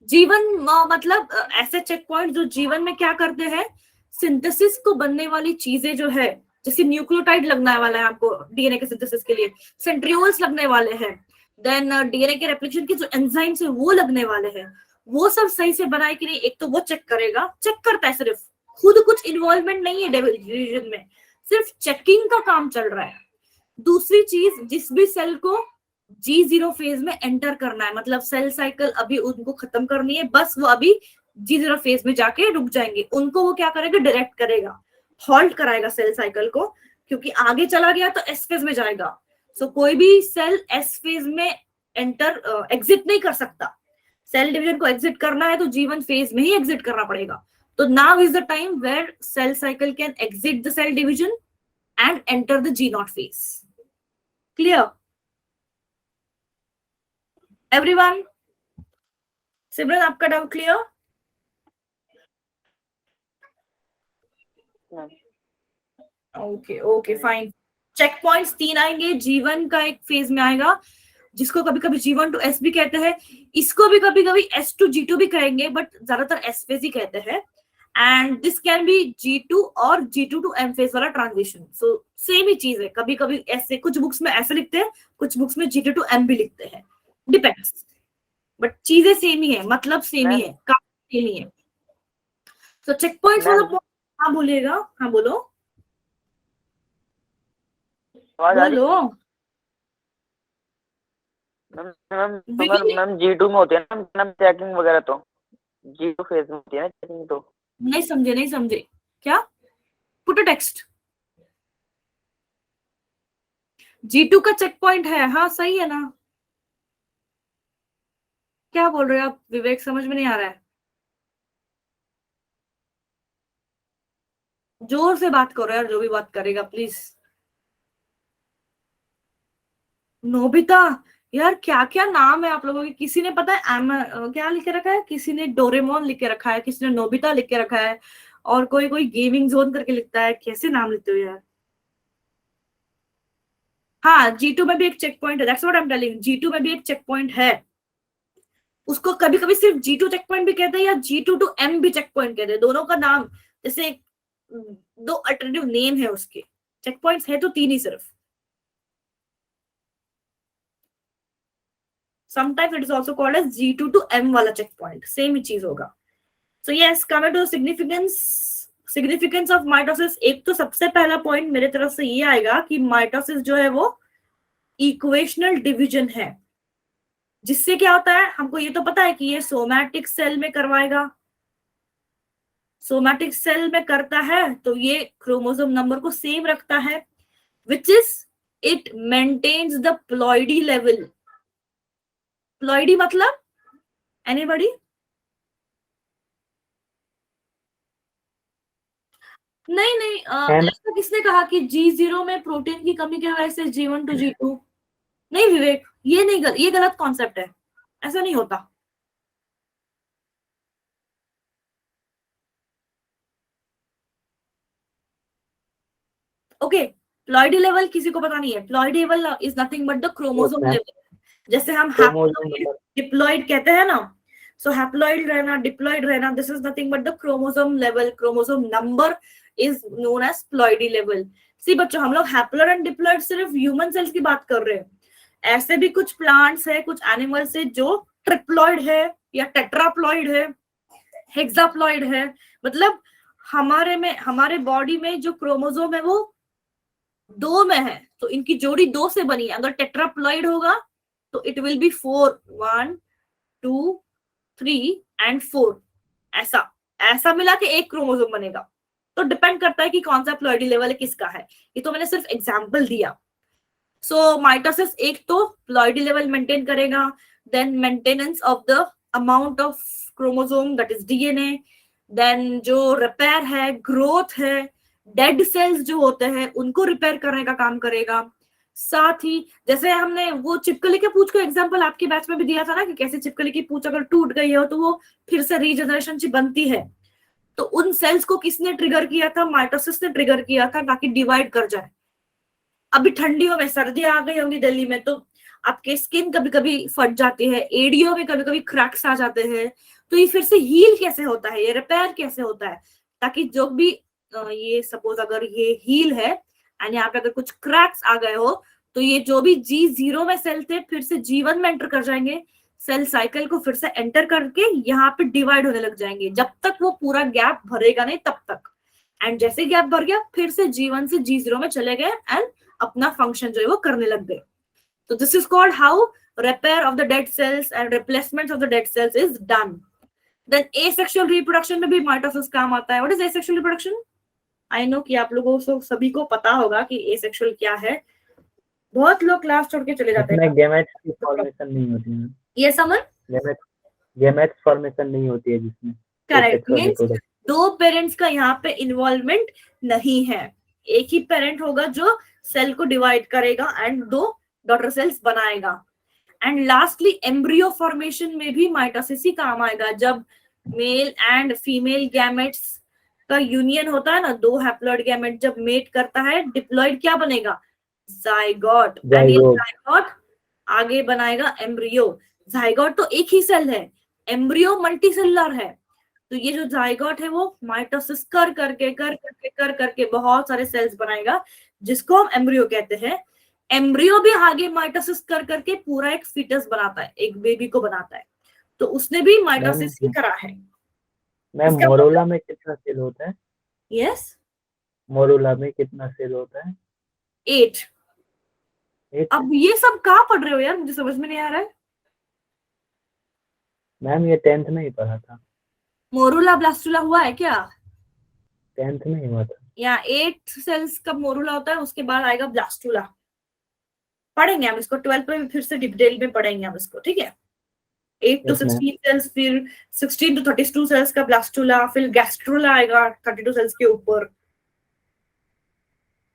A: G1 मतलब ऐसे चेक पॉइंट जो G1 में क्या करते हैं, सिंथेसिस को बनने वाली चीजें जो है, जैसे न्यूक्लियोटाइड लगने वाला है आपको डीएनए के सिंथेसिस के लिए, सेंट्रियोल्स लगने वाले हैं, देन डीएनए के रेप्लिकेशन के जो एंजाइम्स है वो लगने वाले हैं, वो सब सही से बनाए कि नहीं, एक तो वो चेक करेगा, चेक करता है सिर्फ, खुद कुछ इन्वॉल्वमेंट नहीं है डिवीजन में, सिर्फ चेकिंग का काम चल रहा है। दूसरी चीज, जिस भी सेल को G0 फेज में एंटर करना है, मतलब सेल साइकिल अभी उनको खत्म करनी है, बस वो अभी G0 फेज में जाके रुक जाएंगे, उनको वो क्या करेगा, डायरेक्ट करेगा, हॉल्ट कराएगा सेल साइकिल को, क्योंकि आगे चला गया तो एस फेज में जाएगा। सो कोई भी सेल एस फेज में एग्जिट नहीं कर सकता, सेल डिवीजन को एग्जिट करना है तो G1 फेज में ही एग्जिट करना पड़ेगा। तो now is the time where cell cycle can exit the cell division and enter the G0 phase. Clear everyone? Simran, आपका doubt clear? Okay okay fine. Check points 3 आएंगे, G1 का एक फेज में आएगा जिसको कभी कभी G1 to S भी कहते हैं, इसको भी कभी कभी S to G2 भी कहेंगे, बट ज्यादातर S फेज ही कहते हैं। And this can be G2 और G2 to M फेज वाला ट्रांजिशन। सो सेम ही चीज है, कभी कभी ऐसे, कुछ बुक्स में ऐसे लिखते हैं, कुछ बुक्स में G2 to M भी लिखते हैं, डिपेंड्स, बट चीजें सेम ही है, मतलब सेम ही है, काम सेम ही है। तो चेक पॉइंट्स वाला, हाँ बोलिएगा, हाँ बोलो बोलो।
D: मैम G2 में होती है ना मैम चेकिंग वगैरह, तो G2 फेज में होती है ना चेकिंग। तो
A: नहीं समझे क्या? Put a text. G2 का चेक पॉइंट है, हाँ सही है ना? क्या बोल रहे हो आप विवेक, समझ में नहीं आ रहा है? जोर से बात करो यार, जो भी बात करेगा प्लीज। नोबिता, यार क्या क्या नाम है आप लोगों के, किसी ने पता है क्या लिख के रखा है, किसी ने डोरेमोन लिख के रखा है, किसी ने नोबिता लिख के रखा है, और कोई कोई गेमिंग जोन करके लिखता है, कैसे नाम लिखते हो यार? हाँ, G2 में भी एक चेक पॉइंट है, that's what I am telling, G2 में भी एक चेक पॉइंट है, उसको कभी कभी सिर्फ G2 चेक पॉइंट भी कहते हैं या G2 to M भी चेक पॉइंट कहते हैं, दोनों का नाम, जैसे दो अल्टरनेटिव नेम है उसके, चेक पॉइंट्स है तो 3 ही सिर्फ। Sometimes it is also called as G2 to M वाला चेक पॉइंट, सेम ही चीज होगा। So yes, coming to significance of mitosis, एक तो सबसे पहला पॉइंट मेरे तरफ से ये आएगा कि माइटोसिस जो है वो इक्वेशनल डिवीजन है, जिससे क्या होता है, हमको ये तो पता है कि ये सोमैटिक सेल में करवाएगा, सोमैटिक सेल में करता है तो ये क्रोमोसोम नंबर को सेम रखता है, which is it maintains the ploidy level। Ploidy मतलब एनीबॉडी? नहीं ऐसा किसने कहा कि G0 में प्रोटीन की कमी की वजह से G1 to G2? नहीं विवेक, ये नहीं ये गलत कॉन्सेप्ट है, ऐसा नहीं होता। ओके, प्लॉइडी लेवल किसी को पता नहीं है, ploidy level is nothing but the chromosome level, जैसे हम डिप्लॉइड कहते हैं ना, सो हैप्लॉइड रहना, डिप्लॉइड रहना, this is nothing but the chromosome level, chromosome number is known as ploidy level. See बच्चों, हम लोग हैप्लॉइड एंड डिप्लॉइड सिर्फ ह्यूमन सेल्स की बात कर रहे हैं, ऐसे भी कुछ प्लांट्स है, कुछ एनिमल्स है जो ट्रिप्लॉइड है या टेट्राप्लॉइड है, हेक्साप्लॉइड है, मतलब हमारे बॉडी में जो क्रोमोसोम है वो 2 में है, तो इनकी जोड़ी 2 से बनी है, अगर टेट्राप्लॉइड होगा तो इट विल बी 4, 1 2 3 एंड 4, ऐसा मिला के एक क्रोमोसोम बनेगा। तो डिपेंड करता है कि कौन सा प्लॉइडी लेवल किसका है, ये तो मैंने सिर्फ एग्जांपल दिया। सो माइटोसिस एक तो प्लॉइडी लेवल मेंटेन करेगा, then maintenance of the amount of chromosome that is DNA, then जो रिपेयर है, ग्रोथ है, डेड सेल्स जो होते हैं उनको रिपेयर करने का काम करेगा। साथ ही जैसे हमने वो चिपकली के पूंछ का एग्जांपल आपके बैच में भी दिया था ना, कि कैसे चिपकली की पूंछ अगर टूट गई हो तो वो फिर से रीजनरेशन बनती है, तो उन सेल्स को किसने ट्रिगर किया था? माइटोसिस ने ट्रिगर किया था, ताकि डिवाइड कर जाए। अभी ठंडियों में, सर्दियां आ गई होंगी दिल्ली में, तो आपके स्किन कभी कभी फट जाती है, एडियो में कभी कभी क्रैक्स आ जाते हैं, तो ये फिर से हील कैसे होता है, ये रिपेयर कैसे होता है, ताकि जो भी ये सपोज अगर ये हील है एंड यहाँ पे अगर कुछ क्रैक्स आ गए हो तो ये जो भी G0 में सेल थे फिर से G1 में एंटर कर जाएंगे, सेल साइकिल को फिर से एंटर करके यहाँ पे डिवाइड होने लग जाएंगे, जब तक वो पूरा गैप भरेगा नहीं तब तक। एंड जैसे गैप भर गया फिर से G1 से G0 में चले गए एंड अपना फंक्शन जो है वो करने लग गए। तो this is called how repair of the dead cells and replacement of the dead cells is done. Then asexual reproduction में भी माइटोसिस काम आता है। What is asexual reproduction? I know कि आप लोगों को सभी को पता होगा कि asexual क्या है। बहुत लोग क्लास छोड़ के चले जाते हैं।
B: इसमें गैमेट्स की फॉर्मेशन नहीं होती है।
A: ये समझ?
B: गैमेट्स फॉर्मेशन नहीं होती है जिसमें।
A: करेक्ट, मींस दो पेरेंट्स का यहाँ पे इन्वॉल्वमेंट नहीं है, एक ही पेरेंट होगा जो सेल को डिवाइड करेगा एंड दो डॉटर सेल्स बनाएगा। एंड लास्टली एम्ब्रियो फॉर्मेशन में भी माइटोसिस ही काम आएगा। जब मेल एंड फीमेल गैमेट्स का यूनियन होता है ना, दो हैप्लॉइड गैमेट जब मेट करता है, डिप्लॉइड क्या बनेगा? जाइगोट। एंड ये जाइगोट आगे बनाएगा एम्ब्रियो। जाइगोट तो एक ही सेल है, एम्ब्रियो मल्टीसेलुलर है। तो ये जो जाइगोट है वो माइटोसिस कर करके बहुत सारे सेल्स बनाएगा, जिसको हम एम्ब्रियो कहते हैं। एम्ब्रियो भी आगे माइटोसिस कर करके पूरा एक फीटस बनाता है, एक बेबी को बनाता है। तो उसने भी माइटोसिस ही करा है।
B: मैम मोरूला में कितना सेल होता है?
A: यस,
B: मोरूला में कितना सेल होता है?
A: 8। अब ये सब कहाँ पढ़ रहे हो यार, मुझे समझ में नहीं आ रहा है।
B: मैम ये 10th में ही पढ़ा था।
A: मोरूला ब्लास्टुला हुआ है क्या?
B: 10th में ही हुआ था।
A: यहाँ 8 सेल्स का मोरूला होता है, उसके बाद आएगा ब्लास्टुला। पढ़ेंगे हम इसको 12th में, फिर से डिटेल में पढ़ेंगे हम इसको, ठीक है। 8 to 16 सेल्स, फिर 16 to 32 सेल्स का ब्लास्टुला, फिर गैस्ट्रुला आएगा 32 सेल्स के ऊपर।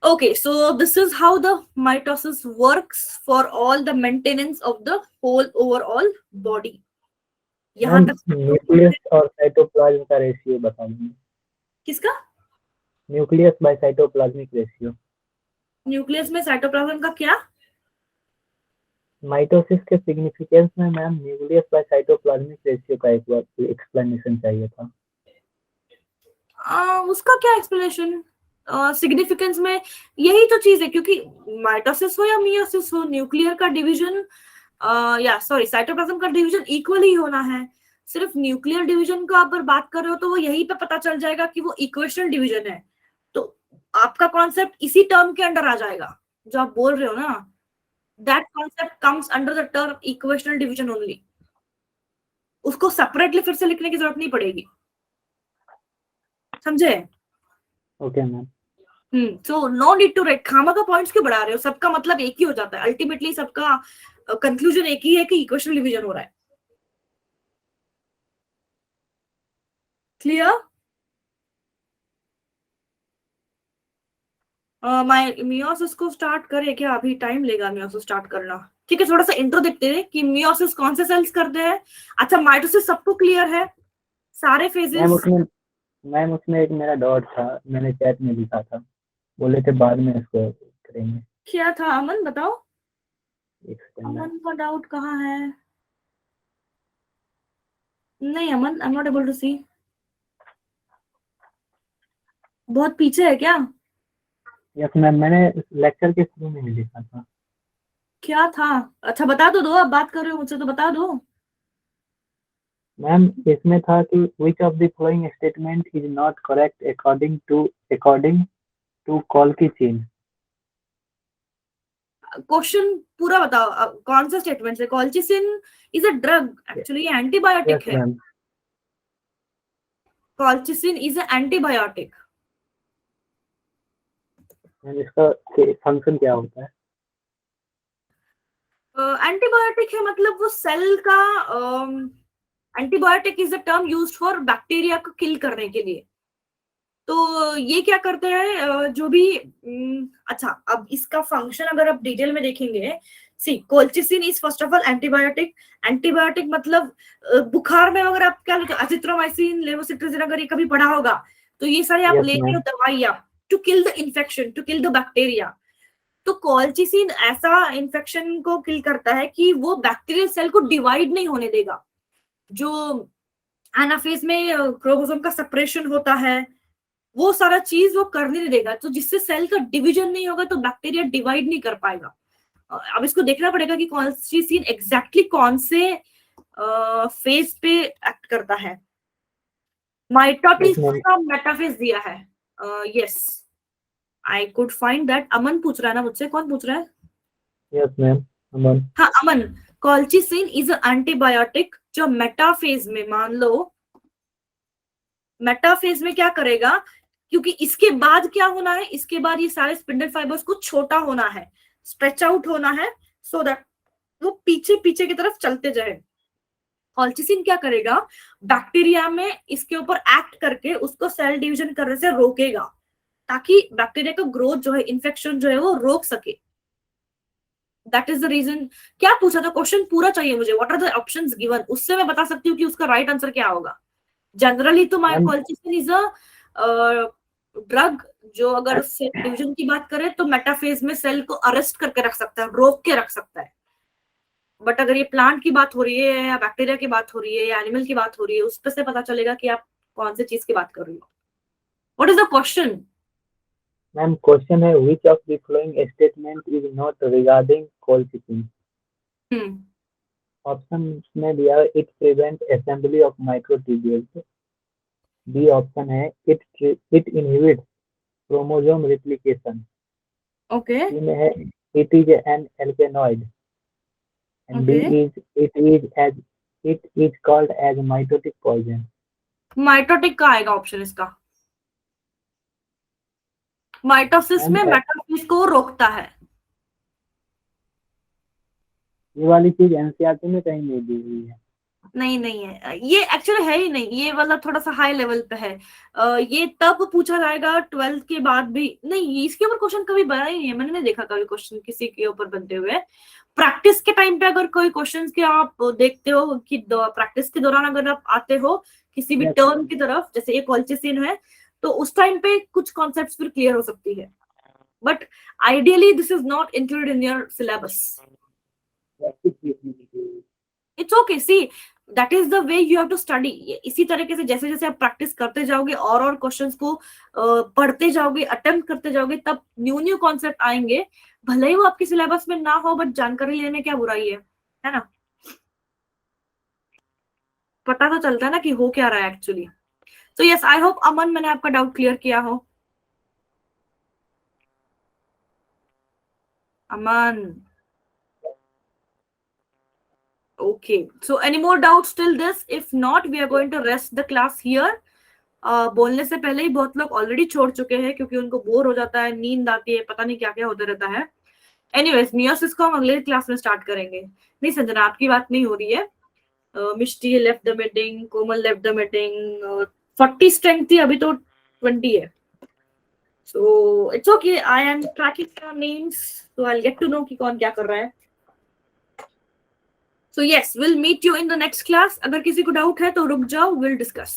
A: Okay, so this is how the mitosis works for all the maintenance of the whole overall body. यहाँ तक
B: न्यूक्लियस और साइटोप्लाज्म का रेशियो बता दीजिए।
A: किसका?
B: Nucleus bye cytoplasmic ratio.
A: Nucleus में साइटोप्लाज्म का क्या?
B: माइटोसिस के सिग्निफिकेंस में ma'am nucleus bye cytoplasmic ratio का एक बार एक्सप्लेनेशन चाहिए था।
A: उसका क्या एक्सप्लेनेशन? सिग्निफिकेंस में यही तो चीज है, क्योंकि माइटोसिस हो या मियोसिस हो, न्यूक्लियर का डिवीजन साइटोप्लाज्म का डिवीजन इक्वली होना है। सिर्फ न्यूक्लियर डिवीजन का अगर बात कर रहे हो तो वो यहीं पे पता चल जाएगा कि वो इक्वेशनल डिवीजन है। तो आपका कॉन्सेप्ट इसी टर्म के अंडर आ जाएगा जो आप बोल रहे हो ना, that concept comes under the term equational division only. उसको सेपरेटली फिर से लिखने की जरूरत नहीं पड़ेगी, समझे?
B: Okay ma'am.
A: So no need to write. खामा का पॉइंट्स क्यों बढ़ा रहे हो? सबका मतलब एक ही हो जाता है, अल्टीमेटली सबका कंक्लूजन एक ही है कि इक्वेशनल डिवीजन हो रहा है। क्लियर? मियोसिस को स्टार्ट करें क्या? अभी टाइम लेगा मियोसिस स्टार्ट करना। ठीक है, थोड़ा सा इंट्रो देखते हैं कि मियोसिस कौन से सेल्स करते हैं। अच्छा, माइटोसिस सबको क्लियर है, सारे फेजेस?
B: मैम उसमें एक मेरा डाउट था, मैंने चैट में लिखा था, बोले थे बाद में इसको करेंगे।
A: क्या था अमन, बताओ।
B: अमन
A: अमन का डाउट कहाँ है? नहीं Aman, I am not able to see. बहुत पीछे है क्या?
B: यस मैम, मैंने लेक्चर के शुरू में ही लिखा था।
A: क्या था? अच्छा बता दो, अब बात कर रहे हो मुझसे तो बता दो।
B: मैम इसमें था कि which of the following statement is not correct according to Colchi-Chin।
A: Question पूरा बताओ, कौन सा स्टेटमेंट है? Colchicine is a drug, actually antibiotic है। Colchicine is a antibiotic.
B: इसका फंक्शन क्या होता है?
A: एंटीबायोटिक है मतलब वो सेल का, antibiotic is a term used for bacteria को किल करने के लिए। तो ये क्या करते हैं जो भी अच्छा, अब इसका फंक्शन अगर आप डिटेल में देखेंगे, see colchicine is first of all antibiotic. Antibiotic मतलब बुखार में अगर आप क्या लेते हो, एजिथ्रोमाइसिन, लेवोसिट्राजिन, अगर ये कभी पढ़ा होगा तो ये सारे आप लेते हो दवाइयां to kill the infection, to kill the bacteria. तो कोल्चिसिन ऐसा इन्फेक्शन को किल करता है कि वो बैक्टीरियल सेल को डिवाइड नहीं होने देगा। जो एनाफेज में क्रोमोसोम का सेपरेशन होता है वो सारा चीज वो करने नहीं देगा, तो जिससे सेल का डिवीजन नहीं होगा तो बैक्टीरिया डिवाइड नहीं कर पाएगा। अब इसको देखना पड़ेगा कि कॉल्चिसिन एग्जैक्टली कौन से फेज पे एक्ट करता है। Mitosis
B: Yes, ma'am.
A: का मेटाफेज दिया है। Yes, I could find that. Aman पूछ रहा है ना मुझसे, कौन पूछ रहा है?
B: Yes, ma'am. Aman.
A: हाँ अमन, कॉल्चिसिन इज एंटीबायोटिक जो मेटाफेज में, मान लो मेटाफेज में क्या करेगा, क्योंकि इसके बाद क्या होना है, इसके बाद ये सारे स्पिंडल फाइबर्स को छोटा होना है, स्ट्रेच आउट होना है, सो दैट वो पीछे पीछे की तरफ चलते जाए। कॉल्चिसिन क्या करेगा, बैक्टीरिया में इसके ऊपर एक्ट करके उसको सेल डिवीजन करने से रोकेगा, ताकि बैक्टीरिया का ग्रोथ जो है, इन्फेक्शन जो है वो रोक सके। That is the reason. क्या पूछा था क्वेश्चन, पूरा चाहिए मुझे। What are the options given, उससे मैं बता सकती हूँ कि उसका राइट आंसर क्या होगा। जनरली तो कॉल्चिसिन इज अ ड्रग जो अगर सेल डिवीजन की बात करें तो मेटाफेज में सेल को अरेस्ट करके रख सकता है, रोक के रख सकता है। बट अगर ये प्लांट की बात हो रही है या बैक्टीरिया की बात हो रही है या एनिमल की बात हो रही है, उस पर से पता चलेगा कि आप कौन सी चीज की बात कर रही हो। What is the question?
B: Ma'am, question है which of the following statement is not regarding colchicine? Options में दिया है it prevents assembly of microtubules. B option है it inhibits chromosome replication.
A: Okay
B: C में है it is an alkaloid. And D
A: Okay.
B: is it is called as mitotic poison.
A: Mitotic का आएगा ऑप्शन इसका। माइटोसिस में मेटाफेज को रोकता है।
B: ये वाली चीज एनसीईआरटी में कहीं नहीं दी हुई है।
A: नहीं नहीं है, ये एक्चुअली है ही नहीं, ये वाला थोड़ा सा हाई लेवल पे है। ये तब पूछा जाएगा 12th के बाद भी नहीं, इसके ऊपर क्वेश्चन कभी बना ही नहीं है, मैंने नहीं देखा कभी क्वेश्चन किसी के ऊपर बनते हुए। प्रैक्टिस के टाइम पे अगर कोई क्वेश्चन के आप देखते हो कि प्रैक्टिस के दौरान अगर आप आते हो किसी भी टर्म की तरफ, जैसे ये कॉल्चिसिन है, तो उस टाइम पे कुछ कॉन्सेप्ट्स फिर क्लियर हो सकती है। But ideally this is not included in your syllabus. It's okay, see that is the way you have to study. इसी तरीके से जैसे जैसे आप प्रैक्टिस करते जाओगे और क्वेश्चंस को पढ़ते जाओगे, अटेम्प्ट करते जाओगे, तब न्यू कॉन्सेप्ट आएंगे। भले ही वो आपके सिलेबस में ना हो, बट जानकारी लेने में क्या बुराई है ना? पता तो चलता है ना कि हो क्या रहा है एक्चुअली। तो यस, आई होप अमन मैंने आपका डाउट क्लियर किया हो। अमन, okay, so any more doubts till this? If not, we are going to rest the class here. बोलने से पहले ही बहुत लोग ऑलरेडी छोड़ चुके हैं क्योंकि उनको बोर हो जाता है, नींद आती है, पता नहीं क्या क्या होता रहता है। एनीवेज, मियोसिस को हम अगले क्लास में स्टार्ट करेंगे। नहीं संजना, आपकी बात नहीं हो रही है। Mishti left the meeting, Komal left the meeting. 40 strength थी, अभी तो 20 है। So it's okay, I am tracking your names, so I will get to know कि कौन क्या कर रहा है। So yes, we'll meet you in the next class. अगर किसी को डाउट है तो रुक जाओ, we'll discuss.